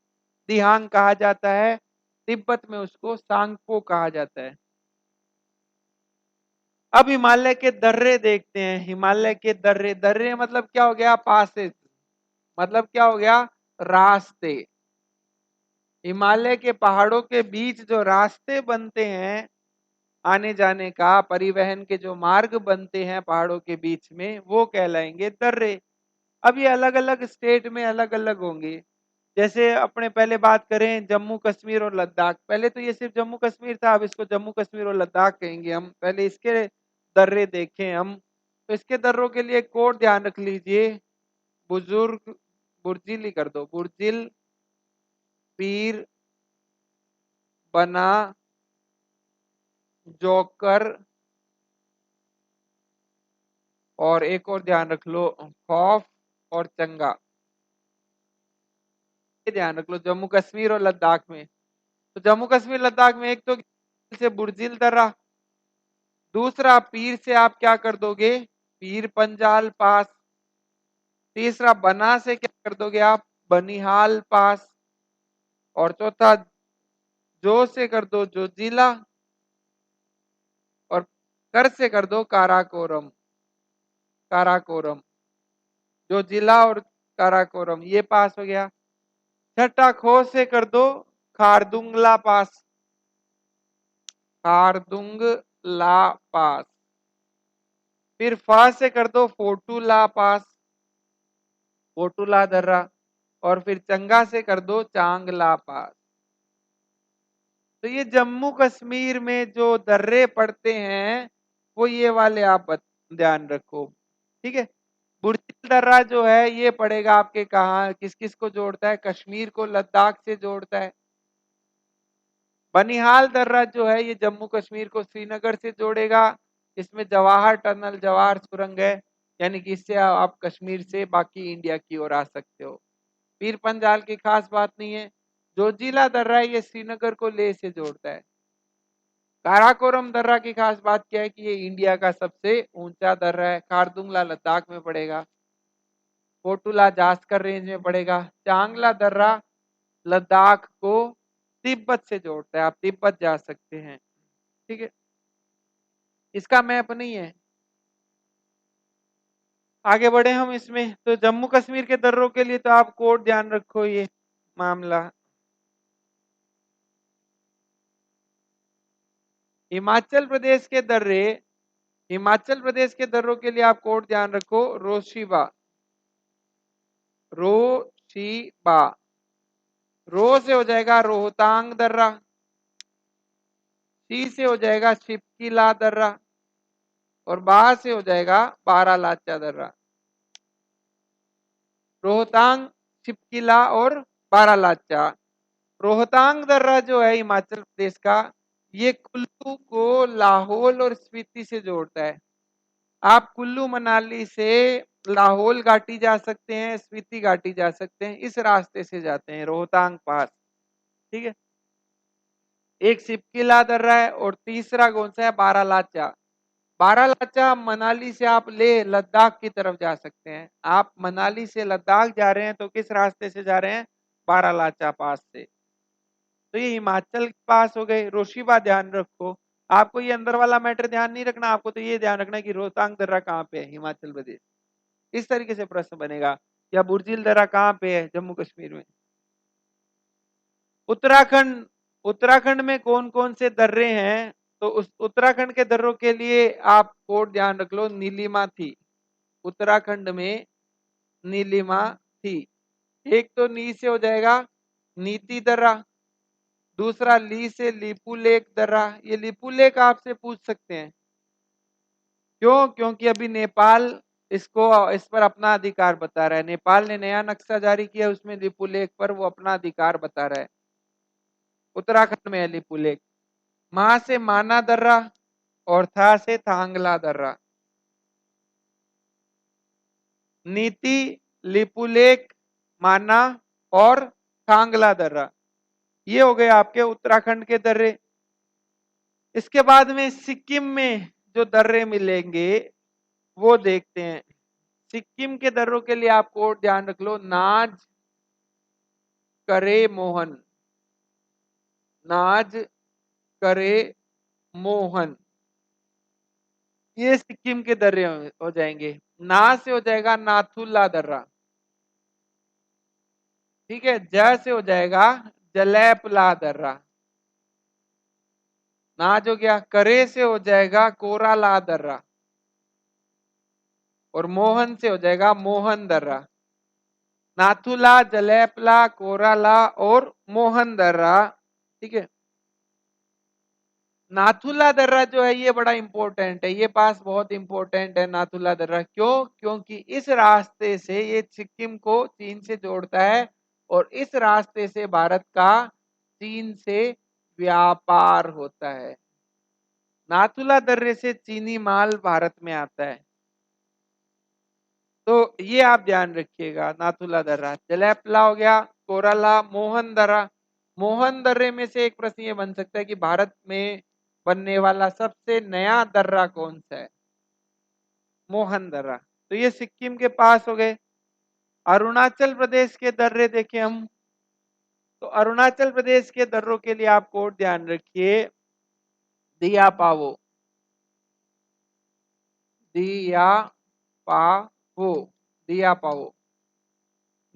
दिहांग कहा जाता है, तिब्बत में उसको सांगपो कहा जाता है। अब हिमालय के दर्रे देखते हैं। हिमालय के दर्रे, दर्रे मतलब क्या हो गया, पासेस, मतलब क्या हो गया, रास्ते। हिमालय के पहाड़ों के बीच जो रास्ते बनते हैं, आने जाने का, परिवहन के जो मार्ग बनते हैं पहाड़ों के बीच में, वो कहलाएंगे दर्रे। अब ये अलग अलग स्टेट में अलग अलग होंगे। जैसे अपने पहले बात करें जम्मू कश्मीर और लद्दाख, पहले तो ये सिर्फ जम्मू कश्मीर था, अब इसको जम्मू कश्मीर और लद्दाख कहेंगे हम। पहले इसके दर्रे देखें हम। तो इसके दर्रों के लिए कोड ध्यान रख लीजिए, बुजुर्ग, बुर्जिल ही कर दो, बुर्जिल, पीर, बना, जोकर, और एक और ध्यान रख लो, खौफ और चंगा। ये ध्यान रख लो जम्मू कश्मीर और लद्दाख में। तो जम्मू कश्मीर लद्दाख में एक तो से बुर्जिल दर्रा, दूसरा पीर से आप क्या कर दोगे, पीर पंजाल पास, तीसरा बना से क्या कर दोगे आप, बनिहाल पास, और चौथा जो से कर दो जो जिला, और कर से कर दो काराकोरम, काराकोरम, जो जिला और काराकोरम, ये पास हो गया। छठा खो से कर दो खारदुंगला पास, खारदुंगला पास। फिर फा से कर दो फोटूला पास, फोटूला दर्रा। और फिर चंगा से कर दो चांगला पास। तो ये जम्मू कश्मीर में जो दर्रे पड़ते हैं, वो ये वाले आप ध्यान रखो, ठीक है। बुर्जिल दर्रा जो है ये पड़ेगा आपके कहाँ, किस किस को जोड़ता है, कश्मीर को लद्दाख से जोड़ता है। बनिहाल दर्रा जो है ये जम्मू कश्मीर को श्रीनगर से जोड़ेगा। इसमें जवाहर टनल, जवाहर सुरंग है, यानी कि इससे आप कश्मीर से बाकी इंडिया की ओर आ सकते हो। पीर पंजाल की खास बात नहीं है। जोजिला दर्रा है ये श्रीनगर को लेह से जोड़ता है। काराकोरम दर्रा की खास बात क्या है कि ये इंडिया का सबसे ऊंचा दर्रा है। खारदुंगला लद्दाख में पड़ेगा। कोटुला जास्कर रेंज में पड़ेगा। चांगला दर्रा लद्दाख को तिब्बत से जोड़ता है, आप तिब्बत जा सकते हैं। ठीक है, इसका मैप नहीं है। आगे बढ़े हम इसमें, तो जम्मू कश्मीर के दर्रों के लिए तो आप कोड ध्यान रखो ये मामला। हिमाचल प्रदेश के दर्रे, हिमाचल प्रदेश के दर्रों के लिए आप कोड ध्यान रखो, रोशिबा, रोशिबा। रो से हो जाएगा रोहतांग दर्रा, सी से हो जाएगा शिपकीला दर्रा, और बा से हो जाएगा बारालाचा दर्रा। रोहतांग, शिपकीला और बारालाचा। रोहतांग दर्रा जो है हिमाचल प्रदेश का, ये कुल्लू को लाहौल और स्पीति से जोड़ता है। आप कुल्लू मनाली से लाहौल घाटी जा सकते हैं, स्पीति घाटी जा सकते हैं, इस रास्ते से जाते हैं रोहतांग पास। ठीक है, एक शिपकीला दर्रा है और तीसरा कौन सा है, बारालाचा। बारालाचा मनाली से आप ले लद्दाख की तरफ जा सकते हैं। आप मनाली से लद्दाख जा रहे हैं तो किस रास्ते से जा रहे हैं, बारालाचा पास से। तो ये हिमाचल के पास हो गए। रोशिबा ध्यान रखो, आपको ये अंदर वाला मैटर ध्यान नहीं रखना, आपको तो ये ध्यान रखना है कि रोहतांग दर्रा कहाँ पे है, हिमाचल प्रदेश। इस तरीके से प्रश्न बनेगा। या बुर्जिल दर्रा कहाँ पे है, जम्मू कश्मीर में। उत्तराखंड, उत्तराखंड में कौन कौन से दर्रे हैं, तो उस उत्तराखंड के दर्रों के लिए आप कोड ध्यान रख लो, नीलिमा थी। उत्तराखंड में नीलिमा थी। एक तो नी से हो जाएगा नीति दर्रा, दूसरा ली से लिपू लेक दर्रा। ये लिपू लेक आपसे पूछ सकते हैं, क्यों, क्योंकि अभी नेपाल इसको, इस पर अपना अधिकार बता रहा है। नेपाल ने नया नक्शा जारी किया, उसमें लिपू लेक पर वो अपना अधिकार बता रहा है। उत्तराखंड में है लिपू लेक। मा से माना दर्रा और था से थांगला दर्रा। नीति, लिपुलेक, माना और थांगला दर्रा, ये हो गए आपके उत्तराखंड के दर्रे। इसके बाद में सिक्किम में जो दर्रे मिलेंगे वो देखते हैं। सिक्किम के दर्रों के लिए आप कोड ध्यान रख लो, नाज, करे, मोहन। नाज, करे, मोहन, ये सिक्किम के दर्रे हो जाएंगे। ना से हो जाएगा नाथुला दर्रा। ठीक है, ज से हो जाएगा जलैपला दर्रा। नाज हो गया। करे से हो जाएगा कोराला दर्रा, और मोहन से हो जाएगा मोहन दर्रा। नाथुला, जलैपला, कोराला और मोहन दर्रा। ठीक है, नाथुला दर्रा जो है ये बड़ा इंपॉर्टेंट है, ये पास बहुत इंपॉर्टेंट है नाथुला दर्रा। क्यों, क्योंकि इस रास्ते से ये सिक्किम को चीन से जोड़ता है, और इस रास्ते से भारत का चीन से व्यापार होता है। नाथुला दर्रे से चीनी माल भारत में आता है, तो ये आप ध्यान रखिएगा। नाथुला दर्रा, जलैपला हो गया, कोराला, मोहन दर्रा। मोहन दर्रे में से एक प्रश्न ये बन सकता है कि भारत में बनने वाला सबसे नया दर्रा कौन सा है, मोहन दर्रा। तो ये सिक्किम के पास हो गए। अरुणाचल प्रदेश के दर्रे देखें हम, तो अरुणाचल प्रदेश के दर्रों के लिए आप कोड ध्यान रखिए, दिया पावो, दिया पावो, दिया पावो।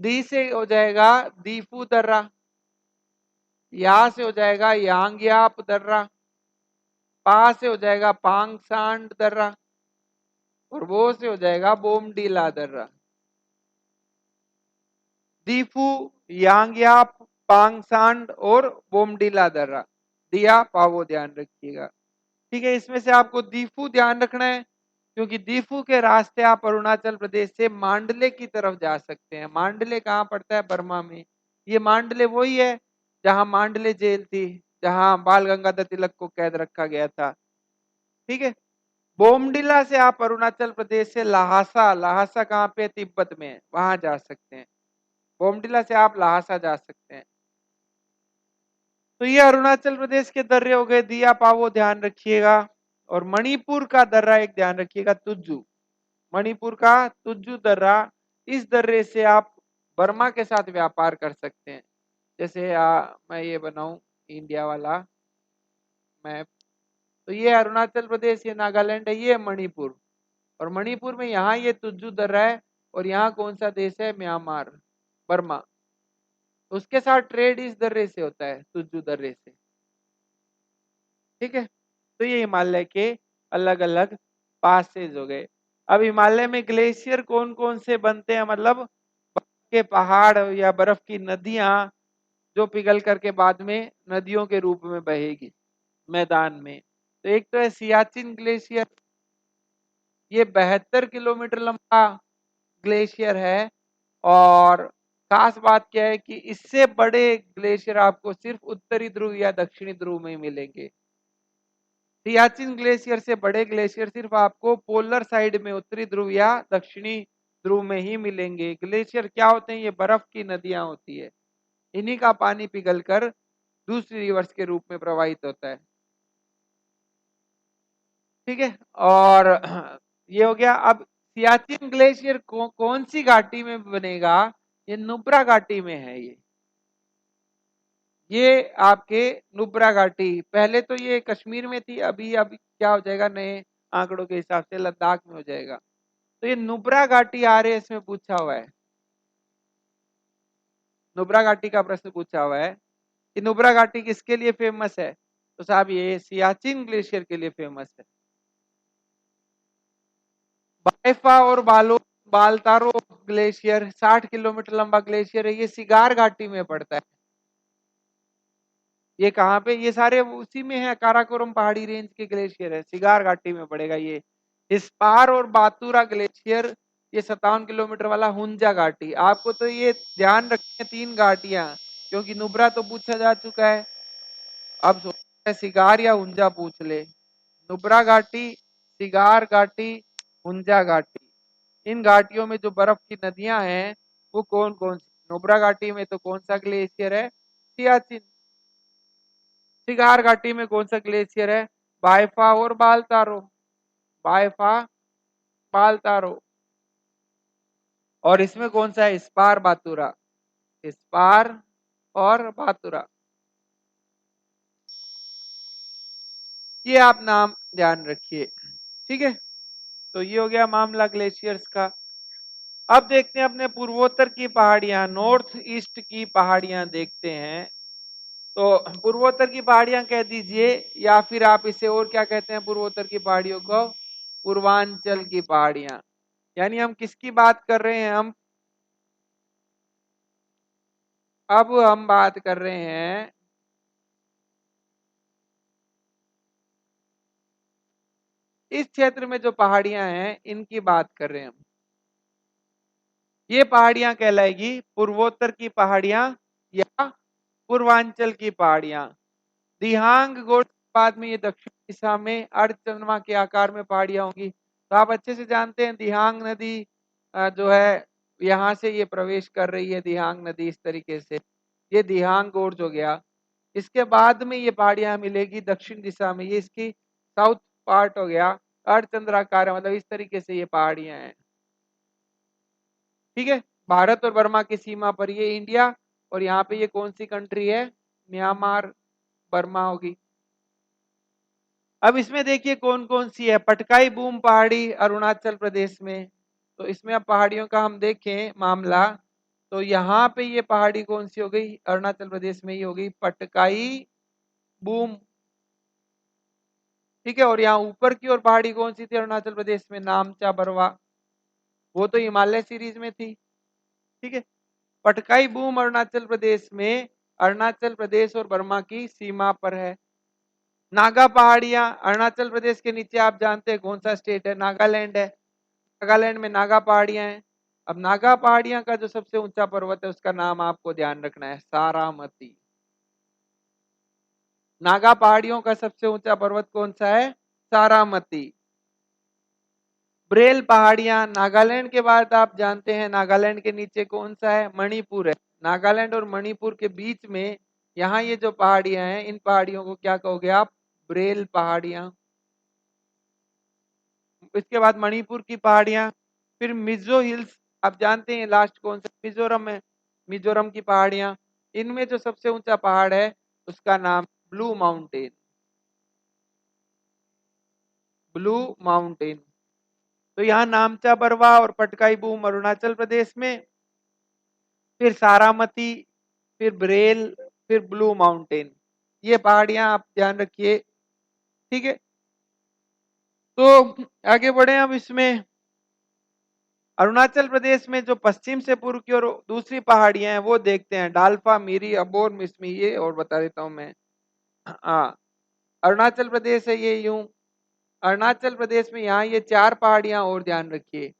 दी से हो जाएगा दीफू दर्रा, या से हो जाएगा यांगयाप दर्रा, पा से हो जाएगा पांगसांड दर्रा, और वो से हो जाएगा बोमडीला दर्रा। दीफू, यांगयाप, पांगसांड और बोमडीला दर्रा, दिया पावो ध्यान रखिएगा। ठीक है, इसमें से आपको दीफू ध्यान रखना है, क्योंकि दीफू के रास्ते आप अरुणाचल प्रदेश से मांडले की तरफ जा सकते हैं। मांडले कहाँ पड़ता है? बर्मा में। ये मांडले वही है जहां मांडले जेल थी, जहां बाल गंगाधर तिलक को कैद रखा गया था। ठीक है। बोमडिला से आप अरुणाचल प्रदेश से लहासा, लहासा कहाँ पे? तिब्बत में, वहां जा सकते हैं। बोमडिला से आप लहासा जा सकते हैं। तो ये अरुणाचल प्रदेश के दर्रे हो गए, दिया पावो ध्यान रखिएगा। और मणिपुर का दर्रा एक ध्यान रखिएगा, तुज्जू। मणिपुर का तुज्जू दर्रा, इस दर्रे से आप बर्मा के साथ व्यापार कर सकते हैं। जैसे मैं ये बनाऊं इंडिया वाला मैप, तो ये अरुणाचल प्रदेश, ये नागालैंड है, ये मणिपुर। और मणिपुर में यहाँ ये तुज्जू दर्रा है, और यहाँ कौन सा देश है? Myanmar, Burma. उसके साथ ट्रेड इस दर्रे से होता है, तुज्जू दर्रे से। ठीक है। तो ये हिमालय के अलग अलग पासेज हो गए। अब हिमालय में ग्लेशियर कौन कौन से बनते हैं? मतलब बर्फ के पहाड़ या बर्फ की नदियां जो पिघल करके बाद में नदियों के रूप में बहेगी मैदान में। तो एक तो है सियाचिन ग्लेशियर, ये 72 किलोमीटर लंबा ग्लेशियर है। और खास बात क्या है कि इससे बड़े ग्लेशियर आपको सिर्फ उत्तरी ध्रुव या दक्षिणी ध्रुव में मिलेंगे। सियाचिन ग्लेशियर से बड़े ग्लेशियर सिर्फ आपको पोलर साइड में, उत्तरी ध्रुव या दक्षिणी ध्रुव में ही मिलेंगे। ग्लेशियर क्या होते हैं? ये बर्फ की नदियां होती है, इन्हीं का पानी पिघलकर दूसरी रिवर्स के रूप में प्रवाहित होता है। ठीक है। और ये हो गया। अब सियाचिन ग्लेशियर कौन सी घाटी में बनेगा? ये नुब्रा घाटी में है। ये आपके नुब्रा घाटी, पहले तो ये कश्मीर में थी, अभी अभी क्या हो जाएगा नए आंकड़ों के हिसाब से? लद्दाख में हो जाएगा। तो ये नुब्रा घाटी आरएएस में पूछा हुआ है, नुब्रा घाटी का प्रश्न पूछा हुआ है कि नुब्रा घाटी किसके लिए फेमस है? तो साहब ये सियाचिन ग्लेशियर के लिए फेमस है। बाइफा और बालतारो ग्लेशियर 60 किलोमीटर लंबा ग्लेशियर है, ये सिगार घाटी में पड़ता है। ये कहाँ पे? ये सारे उसी में है, काराकोरम पहाड़ी रेंज के ग्लेशियर है, सिगार घाटी में पड़ेगा ये। इस्पार और बातूरा ग्लेशियर, ये 57 किलोमीटर वाला हुंजा घाटी। आपको तो ये ध्यान रखना, 3 घाटियां, क्योंकि नुब्रा तो पूछा जा चुका है। अब सोचते हैं सिगार या हुंजा पूछ ले। नुब्रा घाटी, सिगार घाटी, हुंजा घाटी, इन घाटियों में जो बर्फ की नदियां हैं वो कौन कौन सी? नुब्रा घाटी में तो कौन सा ग्लेशियर है? सियाचिन। सिगार घाटी में कौन सा ग्लेशियर है? बाइफा और बालतारो, बाइफा, बालतारो। और इसमें कौन सा है? स्पार बातुरा, स्पार और बातुरा। ये आप नाम ध्यान रखिए। ठीक है। तो ये हो गया मामला ग्लेशियर्स का। अब देखते हैं अपने पूर्वोत्तर की पहाड़ियां, नॉर्थ ईस्ट की पहाड़ियां देखते हैं। तो पूर्वोत्तर की पहाड़ियां कह दीजिए, या फिर आप इसे और क्या कहते हैं पूर्वोत्तर की पहाड़ियों को? पूर्वांचल की पहाड़ियां। यानी हम किसकी बात कर रहे हैं? अब हम बात कर रहे हैं इस क्षेत्र में जो पहाड़ियां हैं इनकी बात कर रहे हैं हम। ये पहाड़ियां कहलाएगी पूर्वोत्तर की पहाड़ियां या पूर्वांचल की पहाड़ियां। दिहांग गोट बाद में ये दक्षिण दिशा में अर्धचंद्रमा के आकार में पहाड़ियां होंगी। तो आप अच्छे से जानते हैं दिहांग नदी जो है यहाँ से ये प्रवेश कर रही है, दिहांग नदी इस तरीके से, ये दिहांग गोर्ज हो गया। इसके बाद में ये पहाड़ियां मिलेगी दक्षिण दिशा में, ये इसकी साउथ पार्ट हो गया। अर्धचंद्राकार है, मतलब इस तरीके से ये पहाड़ियां हैं। ठीक है। भारत और बर्मा की सीमा पर ये इंडिया, और यहाँ पे ये कौन सी कंट्री है? म्यांमार, बर्मा होगी। अब इसमें देखिए कौन कौन सी है। पटकाई बूम पहाड़ी अरुणाचल प्रदेश में। तो इसमें अब पहाड़ियों का हम देखें मामला, तो यहाँ पे ये पहाड़ी कौन सी हो गई? अरुणाचल प्रदेश में ही हो गई पटकाई बूम। ठीक है। और यहाँ ऊपर की ओर पहाड़ी कौन सी थी अरुणाचल प्रदेश में? नामचा बरवा, वो तो हिमालय सीरीज में थी। ठीक है। पटकाई बूम अरुणाचल प्रदेश में, अरुणाचल प्रदेश और बर्मा की सीमा पर है। नागा पहाड़ियां अरुणाचल प्रदेश के नीचे, आप जानते हैं कौन सा स्टेट है? नागालैंड है। नागालैंड में नागा पहाड़ियां हैं। अब नागा पहाड़ियां का जो सबसे ऊंचा पर्वत है उसका नाम आपको ध्यान रखना है, सारामती। नागा पहाड़ियों का सबसे ऊंचा पर्वत कौन सा है? सारामती। ब्रेल पहाड़ियां नागालैंड के बाद आप जानते हैं नागालैंड के नीचे कौन सा है? मणिपुर है। नागालैंड और मणिपुर के बीच में यहाँ ये जो पहाड़ियां हैं, इन पहाड़ियों को क्या कहोगे आप? ब्रेल पहाड़ियां। इसके बाद मणिपुर की पहाड़ियां, फिर मिजो हिल्स, आप जानते हैं लास्ट कौन सा? मिजोरम है। मिजोरम की पहाड़ियां। इनमें जो सबसे ऊंचा पहाड़ है उसका नाम ब्लू माउंटेन। Blue mountain. तो यहाँ नामचा बरवा और पटकाई बूम अरुणाचल प्रदेश में, फिर सारामती, फिर ब्रेल, फिर ब्लू माउंटेन। ये पहाड़ियां आप ध्यान रखिए। ठीक है, तो आगे बढ़े हम इसमें। अरुणाचल प्रदेश में जो पश्चिम से पूर्व की ओर दूसरी पहाड़ियां हैं वो देखते हैं, डालफा, मीरी, अबोर, मिसमी। ये और बता देता हूं मैं। हाँ, अरुणाचल प्रदेश है ये यूं। अरुणाचल प्रदेश में यहाँ ये चार पहाड़ियां और ध्यान रखिए।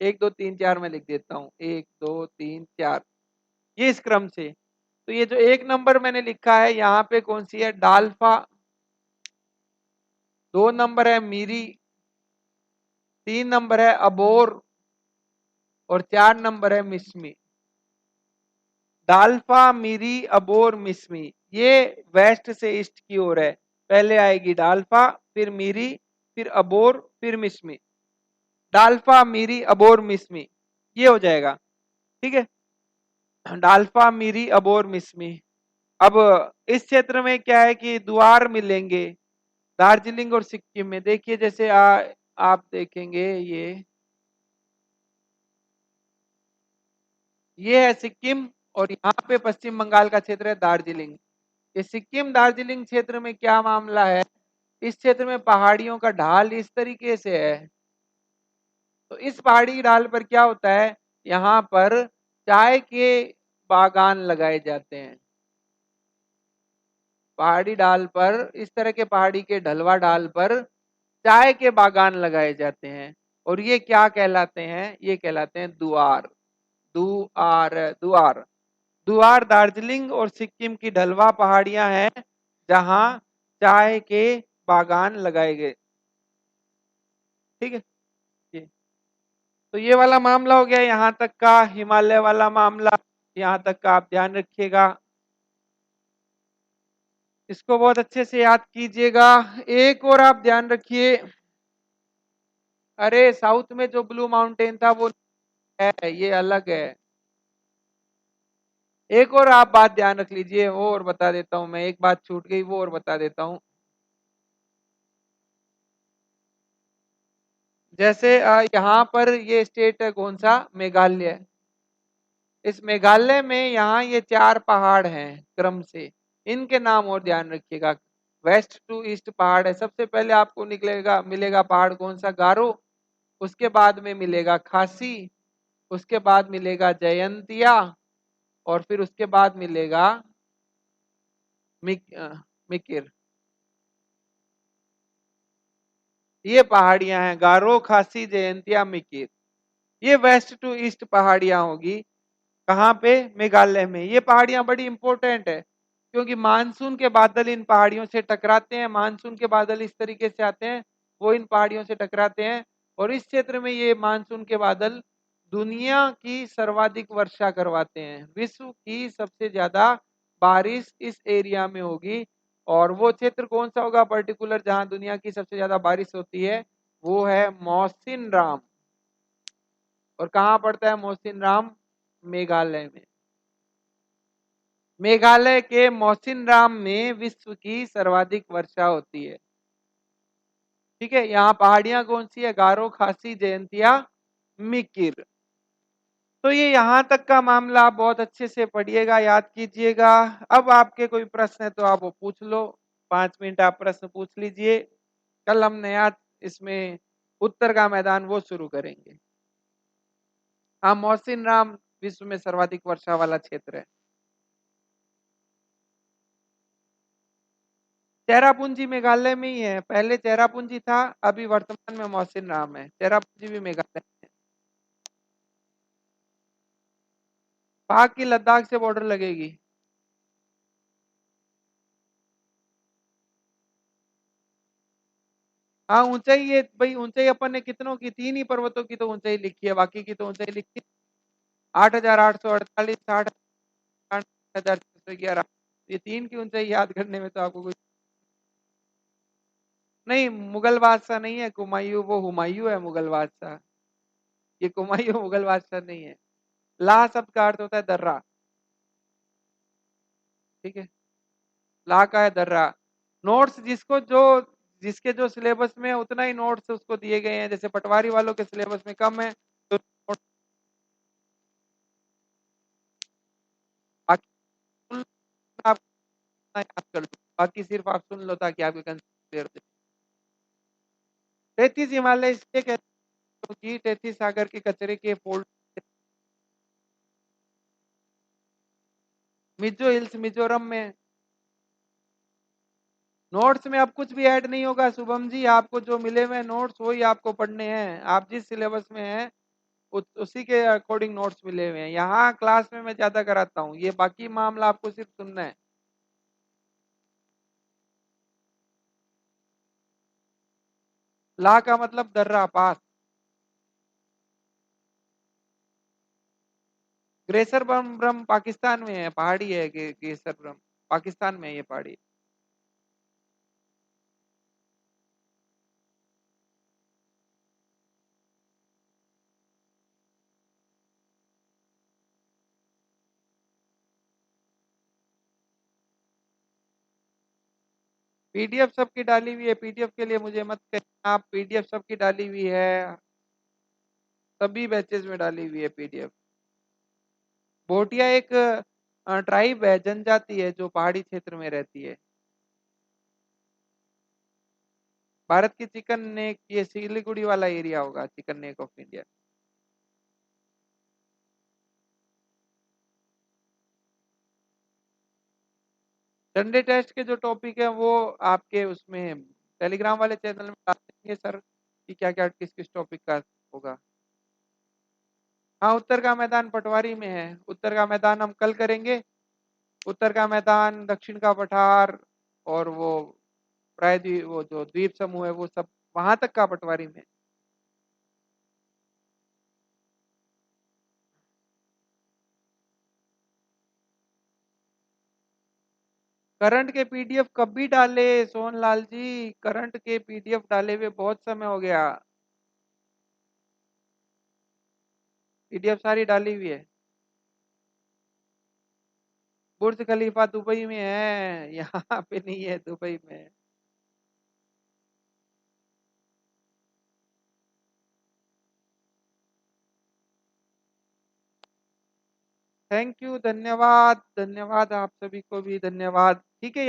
एक दो तीन चार मैं लिख देता हूँ, एक दो तीन चार, ये इस क्रम से। तो ये जो एक नंबर मैंने लिखा है यहाँ पे कौन सी है? डालफा। दो नंबर है मीरी, तीन नंबर है अबोर, और चार नंबर है मिसमी। डाल्फा, मीरी, अबोर, मिसमी, ये वेस्ट से ईस्ट की ओर है। पहले आएगी डाल्फा, फिर मीरी, फिर अबोर, फिर मिसमी। डाल्फा, मीरी, अबोर, मिसमी, ये हो जाएगा। ठीक है, डाल्फा, मीरी, अबोर, मिसमी। अब इस क्षेत्र में क्या है कि द्वार मिलेंगे दार्जिलिंग और सिक्किम में। देखिए जैसे आप देखेंगे ये है सिक्किम, और यहाँ पे पश्चिम बंगाल का क्षेत्र है दार्जिलिंग। ये सिक्किम दार्जिलिंग क्षेत्र में क्या मामला है? इस क्षेत्र में पहाड़ियों का ढाल इस तरीके से है। तो इस पहाड़ी ढाल पर क्या होता है? यहाँ पर चाय के बागान लगाए जाते हैं। पहाड़ी ढाल पर, इस तरह के पहाड़ी के ढलवा ढाल पर चाय के बागान लगाए जाते हैं। और ये क्या कहलाते हैं? ये कहलाते हैं दुआर। दुआर, दुआर। दुआर दार्जिलिंग और सिक्किम की ढलवा पहाड़ियां हैं जहां चाय के बागान लगाए गए। ठीक है, ये तो ये वाला मामला हो गया यहां तक का, हिमालय वाला मामला यहां तक का आप ध्यान रखिएगा। इसको बहुत अच्छे से याद कीजिएगा। एक और आप ध्यान रखिए, अरे साउथ में जो ब्लू माउंटेन था वो है, ये अलग है। एक और आप बात ध्यान रख लीजिए, वो और बता देता हूं मैं, एक बात छूट गई वो और बता देता हूं। जैसे यहाँ पर ये स्टेट है कौन सा? मेघालय। इस मेघालय में यहाँ ये चार पहाड़ हैं क्रम से, इनके नाम और ध्यान रखिएगा। वेस्ट टू ईस्ट पहाड़ है। सबसे पहले आपको निकलेगा मिलेगा पहाड़ कौन सा? गारो। उसके बाद में मिलेगा खासी, उसके बाद मिलेगा जयंतिया, और फिर उसके बाद मिलेगा मिकिर। ये पहाड़ियां हैं, गारो, खासी, जयंतिया, मिकिर। ये वेस्ट टू ईस्ट पहाड़ियां होगी। कहाँ पे? मेघालय में। ये पहाड़ियां बड़ी इंपॉर्टेंट है क्योंकि मानसून के बादल इन पहाड़ियों से टकराते हैं। मानसून के बादल इस तरीके से आते हैं, वो इन पहाड़ियों से टकराते हैं, और इस क्षेत्र में ये मानसून के बादल दुनिया की सर्वाधिक वर्षा करवाते हैं। विश्व की सबसे ज्यादा बारिश इस एरिया में होगी। और वो क्षेत्र कौन सा होगा पर्टिकुलर जहां दुनिया की सबसे ज्यादा बारिश होती है? वो है मौसिन राम। और कहाँ पड़ता है मौसिन राम? मेघालय में। मेघालय के मौसिनराम में विश्व की सर्वाधिक वर्षा होती है। ठीक है, यहाँ पहाड़ियां कौन सी है? गारो, खासी, जयंतिया, मिकिर। तो ये यहाँ तक का मामला आप बहुत अच्छे से पढ़िएगा, याद कीजिएगा। अब आपके कोई प्रश्न है तो आप वो पूछ लो, 5 मिनट आप प्रश्न पूछ लीजिए। कल हम नया इसमें उत्तर का मैदान वो शुरू करेंगे। हाँ, मौसिन राम विश्व में सर्वाधिक वर्षा वाला क्षेत्र है। चेरापूंजी मेघालय में ही है, पहले चेरापूंजी था, अभी वर्तमान में मौसिन नाम है। चेरापूंजी भी मेघालय में है। पाक की लद्दाख से बॉर्डर लगेगी। हाँ ऊंचाई, ये भाई ऊंचाई अपन ने कितनों की, 3 ही पर्वतों की तो ऊंचाई लिखी है, बाकी की तो ऊंचाई लिखी 8,848, 60,611। ये 3 की ऊंचाई याद करने में तो आपको कुछ नहीं। मुगल बादशाह नहीं है कुमायूं, वो हुमायूं है मुगल बादशाह। ये कुमायूं मुगल बादशाह नहीं है। ला शब्द का अर्थ होता है दर्रा। ठीक है, ला का है दर्रा। नोट्स जिसके जो सिलेबस में है, उतना ही नोट्स उसको दिए गए हैं। जैसे पटवारी वालों के सिलेबस में कम है तो notes बाकी आप इतना याद कर लो, बाकी सिर्फ आप सुन लो ताकि आपके कंसेप्ट क्लियर हो जाए। 33 हिमालय इसलिए कहते हैं क्योंकि 33 सागर के कचरे के फोल्ड। मिजो हिल्स मिजोरम में। नोट्स में अब कुछ भी ऐड नहीं होगा शुभम जी, आपको जो मिले हुए नोट्स वही आपको पढ़ने हैं। आप जिस सिलेबस में हैं उसी के अकॉर्डिंग नोट्स मिले हुए हैं। यहाँ क्लास में मैं ज्यादा कराता हूँ, ये बाकी मामला आपको सिर्फ सुनना है। ला का मतलब दर्रा, पास। ग्रेसर ब्रह्म पाकिस्तान में है, पहाड़ी है ग्रेसर ब्रह्म, पाकिस्तान में है ये पहाड़ी। पीडीएफ सबकी डाली हुई है, पीडीएफ के लिए मुझे मत कहना, आप पीडीएफ सबकी डाली हुई है, सभी बैचेस में डाली हुई है पीडीएफ। भोटिया एक ट्राइब है, जनजाति है जो पहाड़ी क्षेत्र में रहती है। भारत की चिकन नेक, ये सिलीगुड़ी वाला एरिया होगा, chicken neck of India. Sunday test के जो टॉपिक है वो आपके उसमें टेलीग्राम वाले चैनल में डाल देंगे सर, कि क्या क्या किस किस टॉपिक का होगा। हाँ, उत्तर का मैदान पटवारी में है, उत्तर का मैदान हम कल करेंगे। उत्तर का मैदान, दक्षिण का पठार, और वो प्रायद्वीप, वो जो द्वीप समूह है वो सब, वहां तक का पटवारी में। करंट के पीडीएफ कब भी डाले सोनलाल जी, करंट के पीडीएफ डाले हुए बहुत समय हो गया। पीडीएफ सारी डाली हुई है। बुर्ज खलीफा दुबई में है, यहाँ पे नहीं है, दुबई में है। थैंक यू, धन्यवाद, धन्यवाद, आप सभी को भी धन्यवाद। ठीक है।